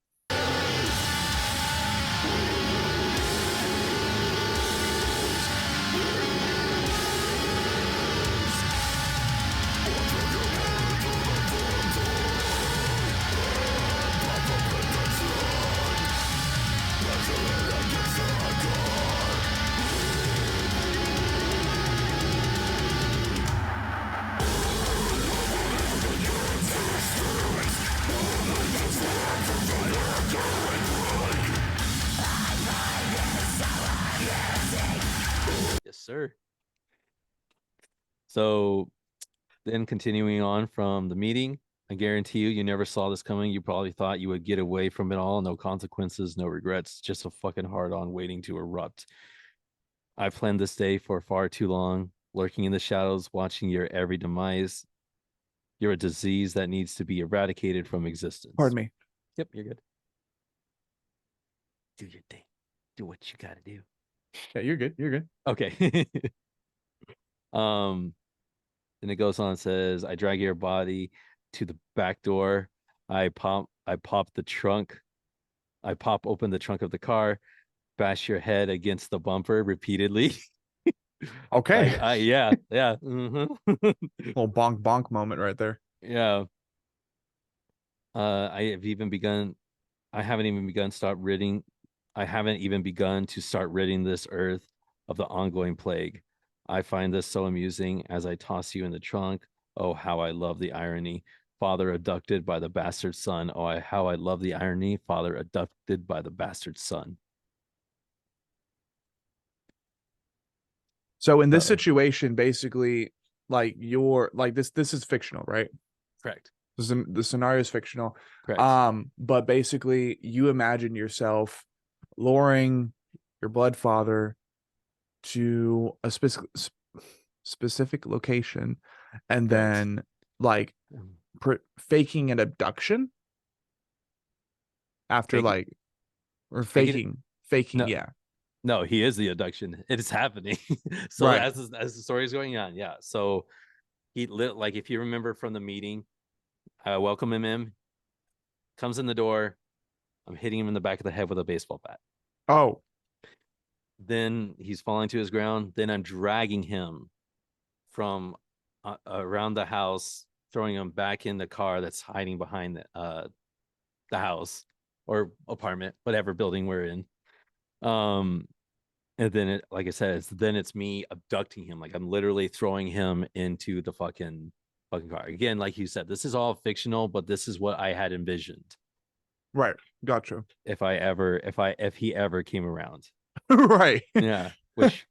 B: Yes, sir. So then continuing on from the meeting, I guarantee you never saw this coming. You probably thought you would get away from it all. No consequences, no regrets, just a fucking hard on waiting to erupt. I planned this day for far too long, lurking in the shadows, watching your every demise. You're a disease that needs to be eradicated from existence.
A: Pardon me.
B: Yep, you're good. Do your thing. Do what you gotta do.
A: Yeah, you're good. You're good.
B: Okay. Then it goes on and says, I drag your body to the back door. I pop the trunk. I pop open the trunk of the car, bash your head against the bumper repeatedly.
A: Okay.
B: Yeah. Mm-hmm.
A: Little bonk bonk moment right there.
B: Yeah. I haven't even begun to start ridding this earth of the ongoing plague. I find this so amusing as I toss you in the trunk. Oh, how I love the irony. Father abducted by the bastard son. Oh, how I love the irony. Father abducted by the bastard son.
A: So in this situation, basically, like you're like this is fictional, right?
B: Correct.
A: The scenario is fictional.
B: Correct.
A: But basically you imagine yourself luring your blood father to a specific location and
B: Correct.
A: then like faking an abduction after
B: Faking-
A: or
B: faking no.
A: yeah.
B: No, he is the abduction. It is happening. So
A: Right.
B: as the story is going on, yeah. So he lit, like if you remember from the meeting, I welcome him in, comes in the door. I'm hitting him in the back of the head with a baseball bat.
A: Oh.
B: Then he's falling to his ground. Then I'm dragging him from around the house, throwing him back in the car that's hiding behind the house or apartment, whatever building we're in. And then like I said, it's me abducting him. Like I'm literally throwing him into the fucking car. Again, like you said, this is all fictional, but this is what I had envisioned.
A: Right. Gotcha.
B: If he ever came around.
A: Right.
B: Yeah. Which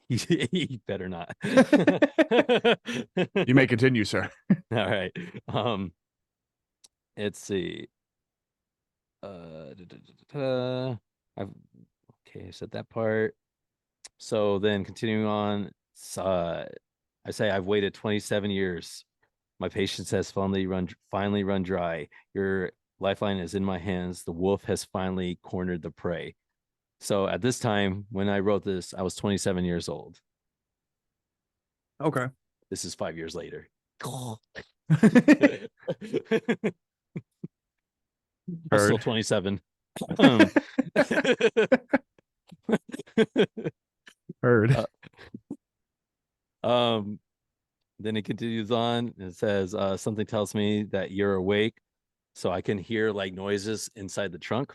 B: he better not.
A: You may continue, sir.
B: All right. Let's see. I said that part. So then continuing on, I say I've waited 27 years. My patience has finally run dry. Your lifeline is in my hands. The wolf has finally cornered the prey. So at this time, when I wrote this, I was 27 years old.
A: Okay.
B: This is 5 years later. I'm still 27.
A: Heard.
B: Then it continues on. It says, something tells me that you're awake. So I can hear like noises inside the trunk.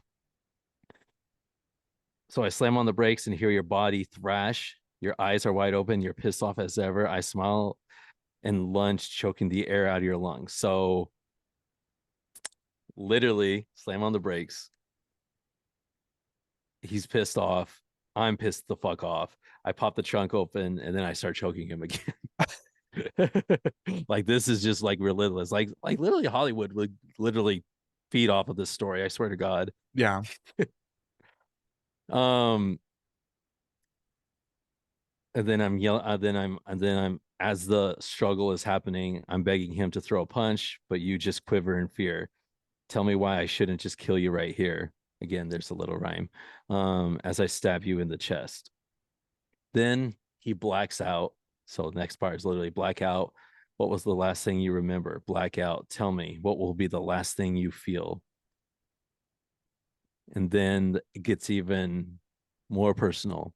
B: So I slam on the brakes and hear your body thrash. Your eyes are wide open. You're pissed off as ever. I smile and lunge, choking the air out of your lungs. So literally slam on the brakes. He's pissed off. I'm pissed the fuck off. I pop the trunk open and then I start choking him again. Like this is just like relentless. Like literally Hollywood would literally feed off of this story. I swear to God.
A: Yeah.
B: Um, and then I'm yelling. And then I'm as the struggle is happening, I'm begging him to throw a punch, but you just quiver in fear. Tell me why I shouldn't just kill you right here. Again, there's a little rhyme. As I stab you in the chest. Then he blacks out. So the next part is literally blackout. What was the last thing you remember? Blackout. Tell me, what will be the last thing you feel? And then it gets even more personal.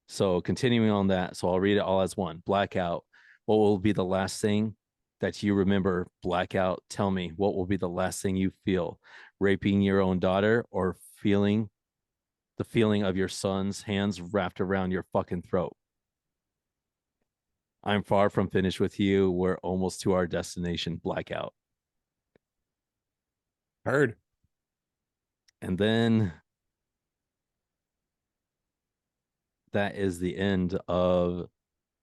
B: So continuing on that, so I'll read it all as one. Blackout. What will be the last thing that you remember? Blackout. Tell me, what will be the last thing you feel? Raping your own daughter or feeling the feeling of your son's hands wrapped around your fucking throat? I'm far from finished with you. We're almost to our destination. Blackout.
A: Heard.
B: And then that is the end of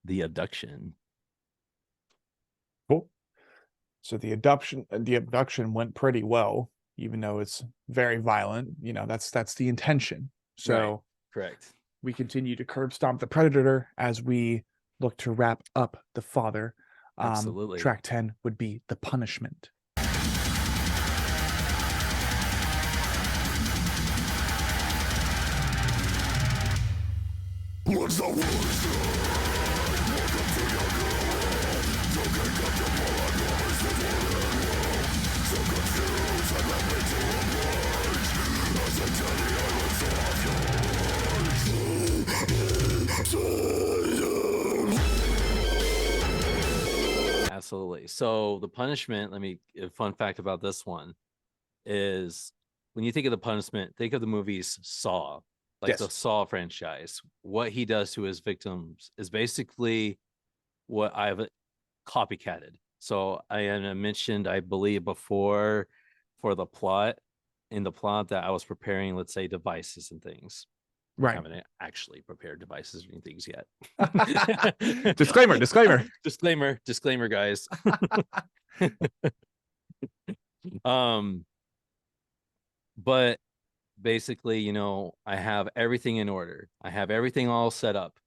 B: the abduction.
A: Cool. So the abduction went pretty well, even though it's very violent. You know, that's the intention. So
B: Right. Correct.
A: we continue to curb stomp the predator as we look to wrap up the father.
B: Absolutely.
A: Track 10 would be the punishment.
C: What's the worst?
B: Absolutely. So the punishment, a fun fact about this one is when you think of the punishment, think of the movies Saw, like the
A: Yes.
B: Saw franchise. What he does to his victims is basically what I've copycatted. So I mentioned, I believe, before for the plot, in the plot that I was preparing, let's say, devices and things. I
A: Right.
B: haven't actually prepared devices or things yet.
A: Disclaimer,
B: disclaimer, guys. But basically, I have everything in order. I have everything all set up,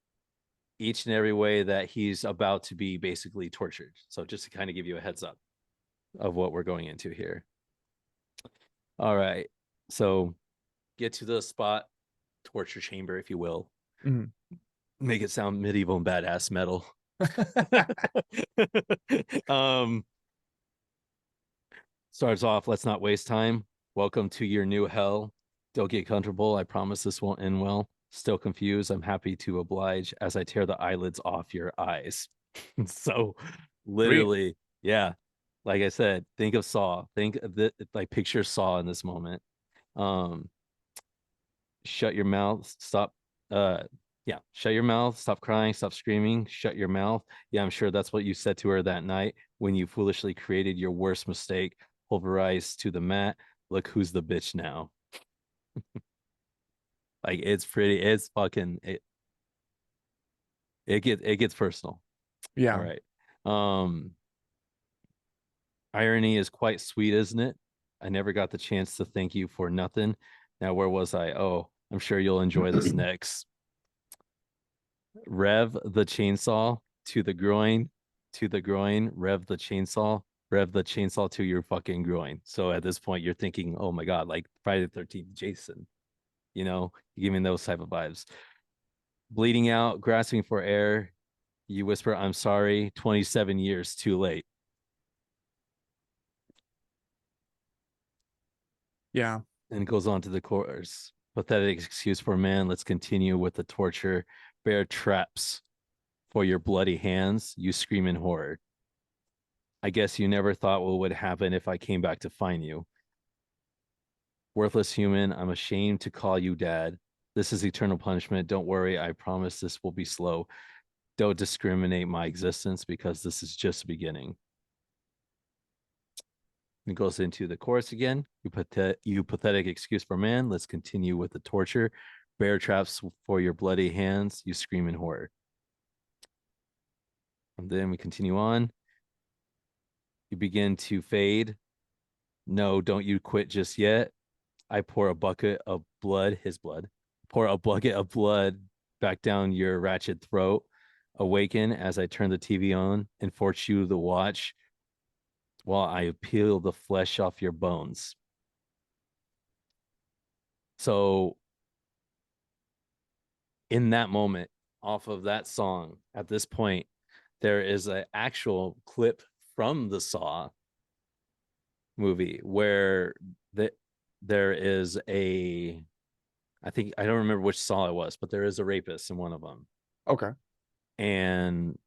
B: each and every way that he's about to be basically tortured. So just to kind of give you a heads up of what we're going into here. All right. So get to the spot, torture chamber, if you will.
A: Mhm.
B: Make it sound medieval and badass metal. Starts off, let's not waste time. Welcome to your new hell. Don't get comfortable. I promise this won't end well. Still confused? I'm happy to oblige as I tear the eyelids off your eyes. So literally, yeah. Like I said, think of Saw. Think of like picture Saw in this moment. Shut your mouth. Stop. Shut your mouth. Stop crying. Stop screaming. Shut your mouth. Yeah, I'm sure that's what you said to her that night when you foolishly created your worst mistake. Pulverized to the mat. Look who's the bitch now. Like it's fucking it gets personal.
A: Yeah.
B: All right. Irony is quite sweet, isn't it? I never got the chance to thank you for nothing. Now where was I? Oh, I'm sure you'll enjoy this next. Rev the chainsaw to the groin, rev the chainsaw to your fucking groin. So at this point, you're thinking, oh my God, like Friday the 13th, Jason, you give me those type of vibes. Bleeding out, grasping for air. You whisper, I'm sorry, 27 years too late.
A: Yeah.
B: And it goes on to the chorus. Pathetic excuse for man. Let's continue with the torture. Bear traps for your bloody hands. You scream in horror. I guess you never thought what would happen if I came back to find you. Worthless human, I'm ashamed to call you dad. This is eternal punishment. Don't worry. I promise this will be slow. Don't discriminate my existence because this is just beginning. It goes into the chorus again. You pathetic excuse for man. Let's continue with the torture. Bear traps for your bloody hands. You scream in horror. And then we continue on. You begin to fade. No, don't you quit just yet. I pour a bucket of blood, his blood, pour a bucket of blood back down your ratchet throat. Awaken as I turn the TV on and force you to watch while I peel the flesh off your bones. So in that moment, off of that song, at this point, there is an actual clip from the Saw movie where there is a, I think, I don't remember which Saw it was, but there is a rapist in one of them.
A: Okay.
B: And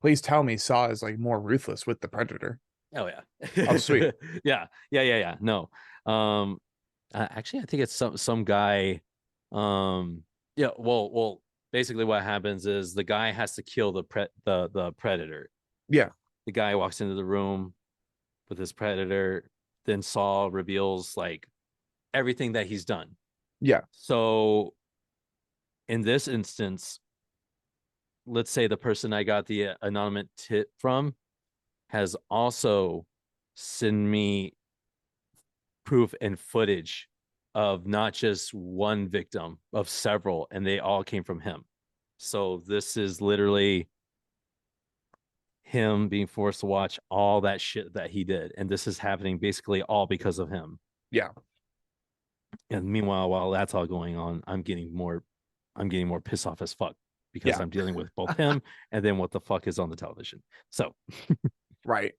A: Please tell me Saw is like more ruthless with the predator.
B: oh yeah.
A: Oh, sweet.
B: Yeah. No. Actually, I think it's some guy. Yeah. Well. Basically, what happens is the guy has to kill the predator.
A: Yeah.
B: The guy walks into the room with his predator. Then Saul reveals like everything that he's done.
A: Yeah.
B: So, in this instance, let's say the person I got the anonymous tip from has also sent me proof and footage of not just one victim, of several, and they all came from him. So this is literally him being forced to watch all that shit that he did, and this is happening basically all because of him.
A: Yeah.
B: And meanwhile, while that's all going on, I'm getting more pissed off as fuck because I'm dealing with both him and then what the fuck is on the television. So
A: right.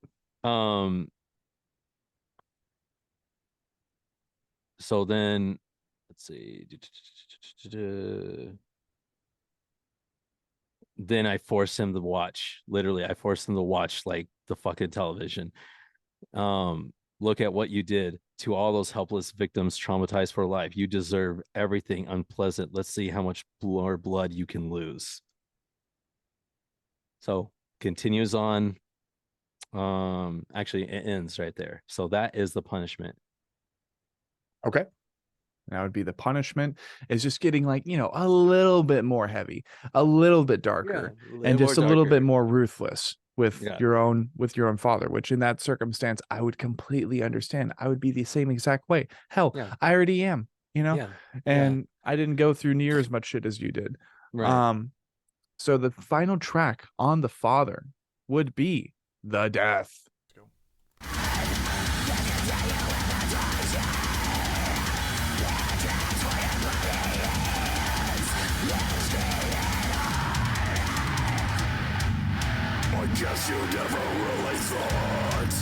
B: So then let's see. Then I force him to watch. Literally, I force him to watch like the fucking television. Look at what you did to all those helpless victims traumatized for life. You deserve everything unpleasant. Let's see how much more blood you can lose. So continues on. Actually, it ends right there. So that is the punishment.
A: Okay. That would be the punishment, is just getting like, a little bit more heavy, a little bit darker, and just a little bit more ruthless with your own father, which in that circumstance, I would completely understand. I would be the same exact way. Hell, I already am, and I didn't go through near as much shit as you did.
B: Right.
A: So the final track on The Father would be The Death.
C: I guess you never really thought.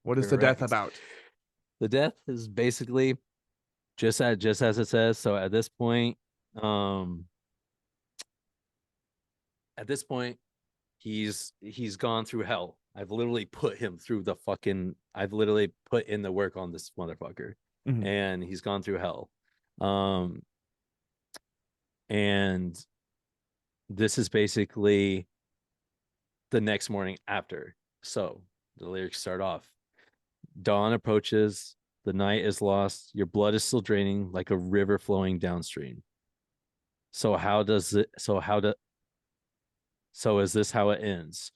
A: What is The Death about?
B: The death is basically just as it says. So at this point, he's gone through hell. I've literally put him through I've literally put in the work on this motherfucker.
A: Mhm.
B: And he's gone through hell. And this is basically the next morning after. So the lyrics start off. Dawn approaches, the night is lost, your blood is still draining like a river flowing downstream. So is this how it ends?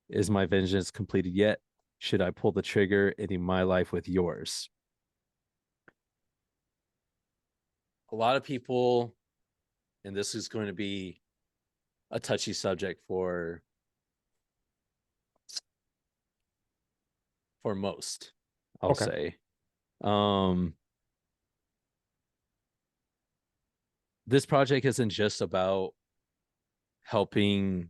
B: Is my vengeance completed yet? Should I pull the trigger, ending my life with yours? A lot of people, and this is going to be a touchy subject for most, I'll say. This project isn't just about helping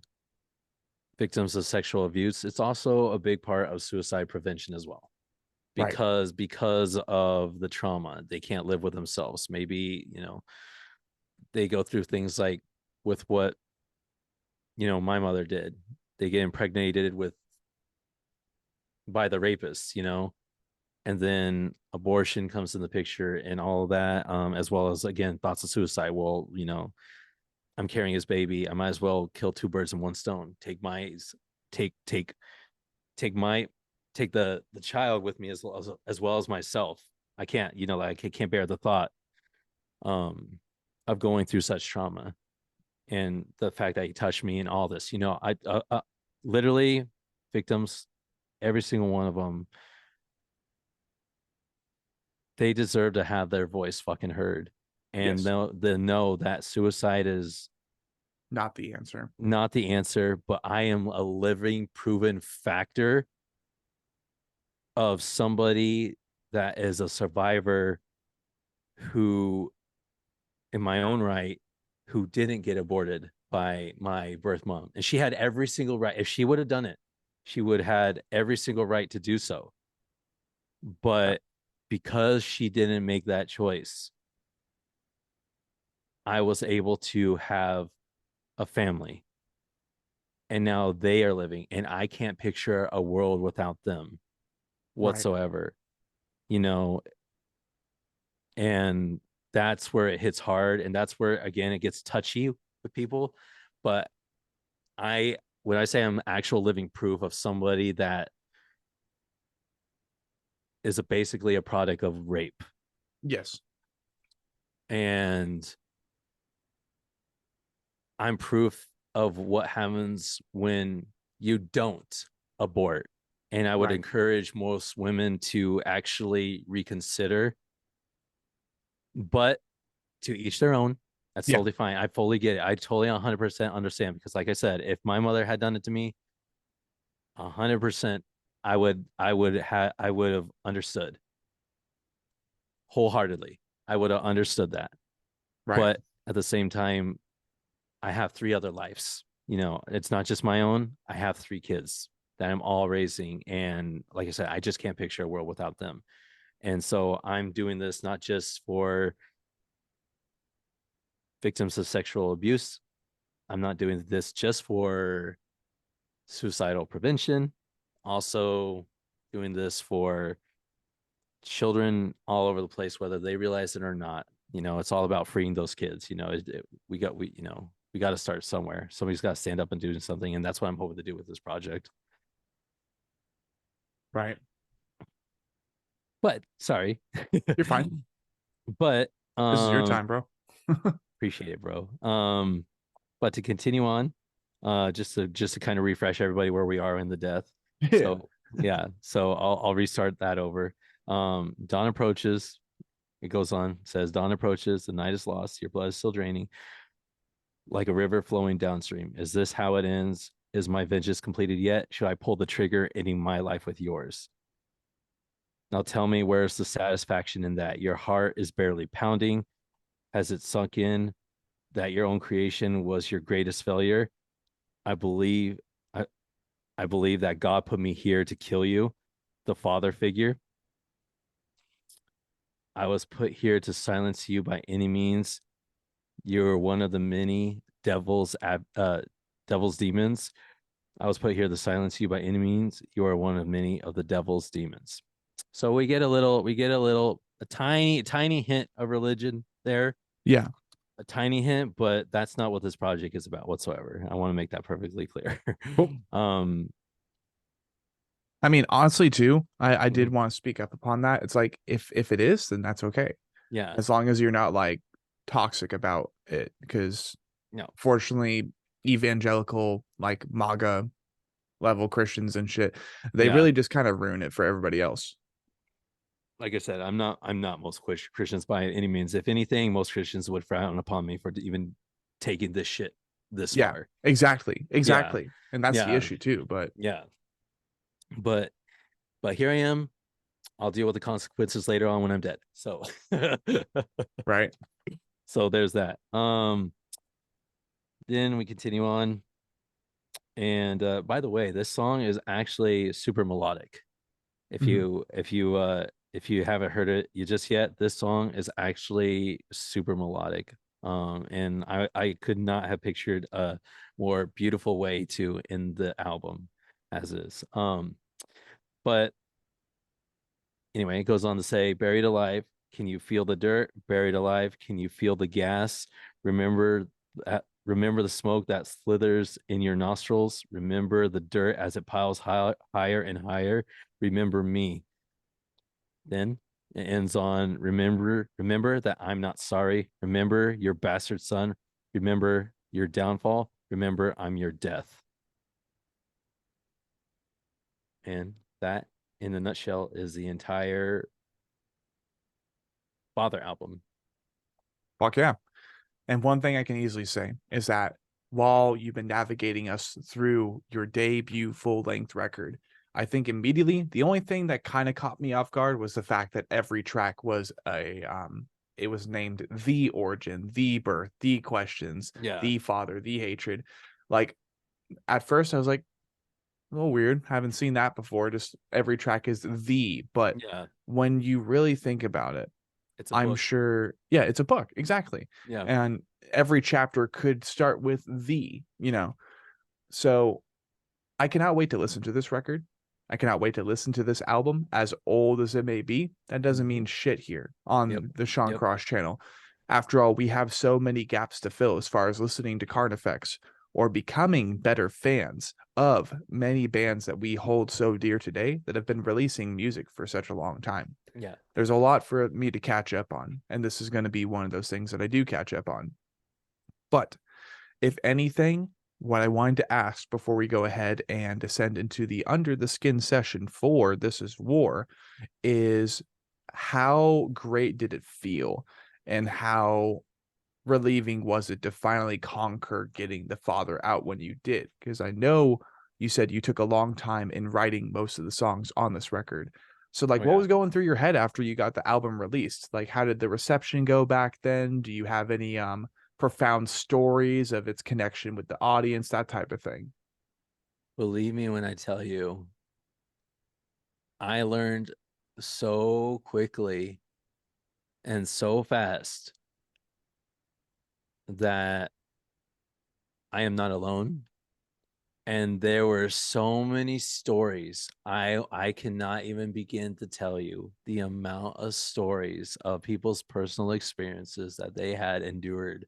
B: victims of sexual abuse. It's also a big part of suicide prevention as well. Because of the trauma, they can't live with themselves. Maybe, they go through things like with what, my mother did. They get impregnated by the rapist, and then abortion comes in the picture and all of that, as well as, again, thoughts of suicide. Well, I'm carrying his baby. I might as well kill two birds in one stone. Take the child with me as well as myself. I can't, like I can't bear the thought of going through such trauma, and the fact that he touched me and all this. I literally victims, every single one of them, they deserve to have their voice fucking heard, and
A: Yes.
B: they know that suicide is
A: Not the answer.
B: not the answer, but I am a living proven factor of somebody that is a survivor who, in my own right, who didn't get aborted by my birth mom. And she had every single right. If she would have done it, she would have had every single right to do so. But because she didn't make that choice, I was able to have a family. And now they are living, and I can't picture a world without them whatsoever, and that's where it hits hard. And that's where, again, it gets touchy with people. But when I say I'm actual living proof of somebody that is basically a product of rape.
A: Yes.
B: And I'm proof of what happens when you don't abort. And I would encourage most women to actually reconsider, but to each their own. That's totally fine. I fully get it. I totally 100% understand, because like I said, if my mother had done it to me, 100%, I would have understood wholeheartedly. I would have understood that.
A: Right.
B: But at the same time, I have 3 other lives. It's not just my own. I have 3 kids that I'm all raising. And like I said, I just can't picture a world without them. And so I'm doing this not just for victims of sexual abuse. I'm not doing this just for suicidal prevention. Also doing this for children all over the place, whether they realize it or not. It's all about freeing those kids. We got to start somewhere. Somebody's got to stand up and do something. And that's what I'm hoping to do with this project.
A: Right.
B: But sorry.
A: You're fine.
B: But
A: this is your time, bro.
B: Appreciate it, bro. But to continue on, just to kind of refresh everybody where we are in the death.
A: Yeah.
B: So I'll restart that over. Dawn approaches. It goes on, says, dawn approaches, the night is lost, your blood is still draining like a river flowing downstream. Is this how it ends? Is my vengeance completed yet? Should I pull the trigger, ending my life with yours? Now tell me, where's the satisfaction in that? Your heart is barely pounding. Has it sunk in that your own creation was your greatest failure? I believe that God put me here to kill you, the father figure. I was put here to silence you by any means. You're one of the many devil's demons. I was put here to silence you by any means. You are one of many of the devil's demons. So we get a tiny hint of religion there.
A: Yeah.
B: A tiny hint, but that's not what this project is about whatsoever. I want to make that perfectly clear.
A: Cool. I mean, honestly, too, I did want to speak up upon that. It's like, if it is, then that's okay.
B: Yeah.
A: As long as you're not like toxic about it, because fortunately, evangelical, like MAGA level Christians and shit, they really just kind of ruin it for everybody else.
B: Like I said, I'm not most Christians by any means. If anything, most Christians would frown upon me for even taking this shit this far.
A: Exactly. And that's the issue too. But
B: but here I am. I'll deal with the consequences later on when I'm dead. So
A: right.
B: So there's that. Then we continue on. And by the way, this song is actually super melodic. If you haven't heard it just yet, this song is actually super melodic. And I could not have pictured a more beautiful way to end the album as is. But anyway, it goes on to say, buried alive, can you feel the dirt? Buried alive, can you feel the gas? Remember Remember the smoke that slithers in your nostrils. Remember the dirt as it piles higher and higher. Remember me. Then it ends on remember that I'm not sorry. Remember your bastard son. Remember your downfall. Remember I'm your death. And that, in a nutshell, is the entire Father album.
A: Fuck yeah. And one thing I can easily say is that while you've been navigating us through your debut full-length record, I think immediately the only thing that kind of caught me off guard was the fact that every track was it was named The Origin, The Birth, The Questions,
B: Yeah.
A: The Father, The Hatred. Like, at first I was like, a little weird. Haven't seen that before. Just every track is the, but
B: Yeah.
A: when you really think about it,
B: It's a
A: I'm
B: book.
A: sure, yeah, it's a book, exactly.
B: Yeah.
A: And every chapter could start with the, you know. So I cannot wait to listen to this record. I cannot wait to listen to this album, as old as it may be. That doesn't mean shit here on the Sean
B: Yep.
A: Cross channel. After all, we have so many gaps to fill as far as listening to Carn Effects or becoming better fans of many bands that we hold so dear today that have been releasing music for such a long time.
B: Yeah.
A: There's a lot for me to catch up on, and this is going to be one of those things that I do catch up on. But if anything, what I wanted to ask before we go ahead and descend into the Under the Skin session for This Is War is how great did it feel and how relieving was it to finally conquer getting the Father out when you did? Because I know you said you took a long time in writing most of the songs on this record. So like, what was going through your head after you got the album released? Like, how did the reception go back then? Do you have any profound stories of its connection with the audience, that type of thing?
B: Believe me when I tell you, I learned so quickly and so fast that I am not alone. And there were so many stories. I cannot even begin to tell you the amount of stories of people's personal experiences that they had endured,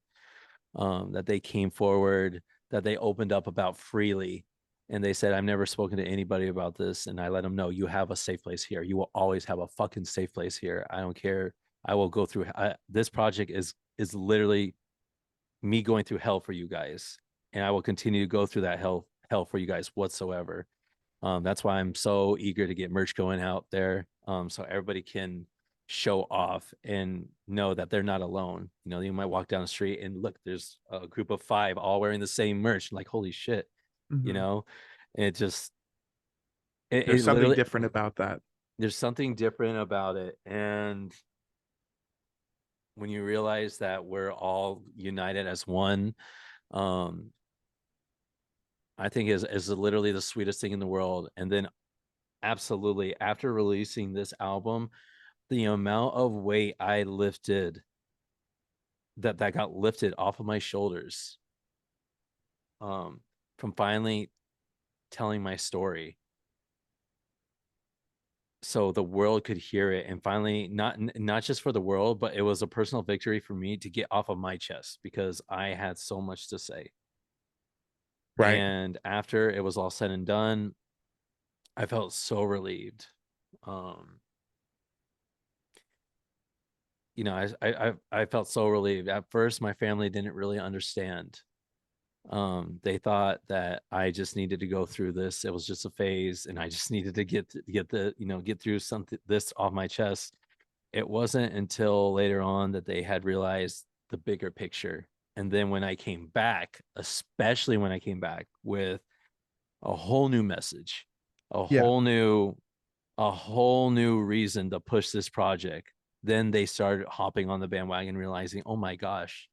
B: that they came forward, that they opened up about freely. And they said, I've never spoken to anybody about this. And I let them know, you have a safe place here. You will always have a fucking safe place here. I don't care. I will go through. This project is literally me going through hell for you guys. And I will continue to go through that hell for you guys whatsoever. That's why I'm so eager to get merch going out there, so everybody can show off and know that they're not alone. You know, you might walk down the street and look, there's a group of 5 all wearing the same merch. Like, holy shit, you know, it just
A: There's
B: it
A: something
B: literally
A: different about that.
B: there's something different about it. And when you realize that we're all united as one, I think is literally the sweetest thing in the world. And then absolutely, after releasing this album, the amount of weight I lifted that got lifted off of my shoulders, from finally telling my story so the world could hear it, and finally not just for the world, but it was a personal victory for me to get off of my chest because I had so much to say.
A: Right.
B: And after it was all said and done, I felt so relieved. You know, I felt so relieved. At first, my family didn't really understand. They thought that I just needed to go through this. It was just a phase, and I just needed to get through something this off my chest. It wasn't until later on that they had realized the bigger picture. And then when I came back, especially when I came back with a whole new message, a whole new reason to push this project, then they started hopping on the bandwagon, realizing, oh my gosh,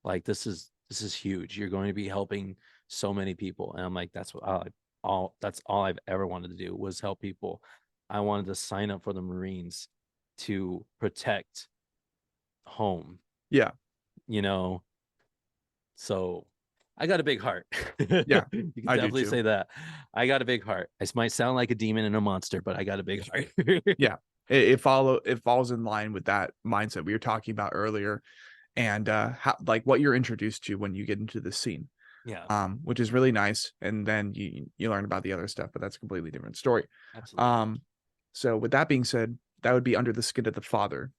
B: like this is huge. You're going to be helping so many people. And I'm like, that's all I've ever wanted to do was help people. I wanted to sign up for the Marines to protect home.
A: Yeah.
B: You know, so I got a big heart.
A: Yeah,
B: You can
A: I do
B: definitely
A: too.
B: say that. I got a big heart. This might sound like a demon and a monster, but I got a big heart.
A: Yeah. It falls in line with that mindset we were talking about earlier. and how, like, what you're introduced to when you get into the scene.
B: Yeah.
A: Which is really nice. And then you learn about the other stuff, but that's a completely different story.
B: Absolutely.
A: So with that being said, that would be Under the Skin of the Father.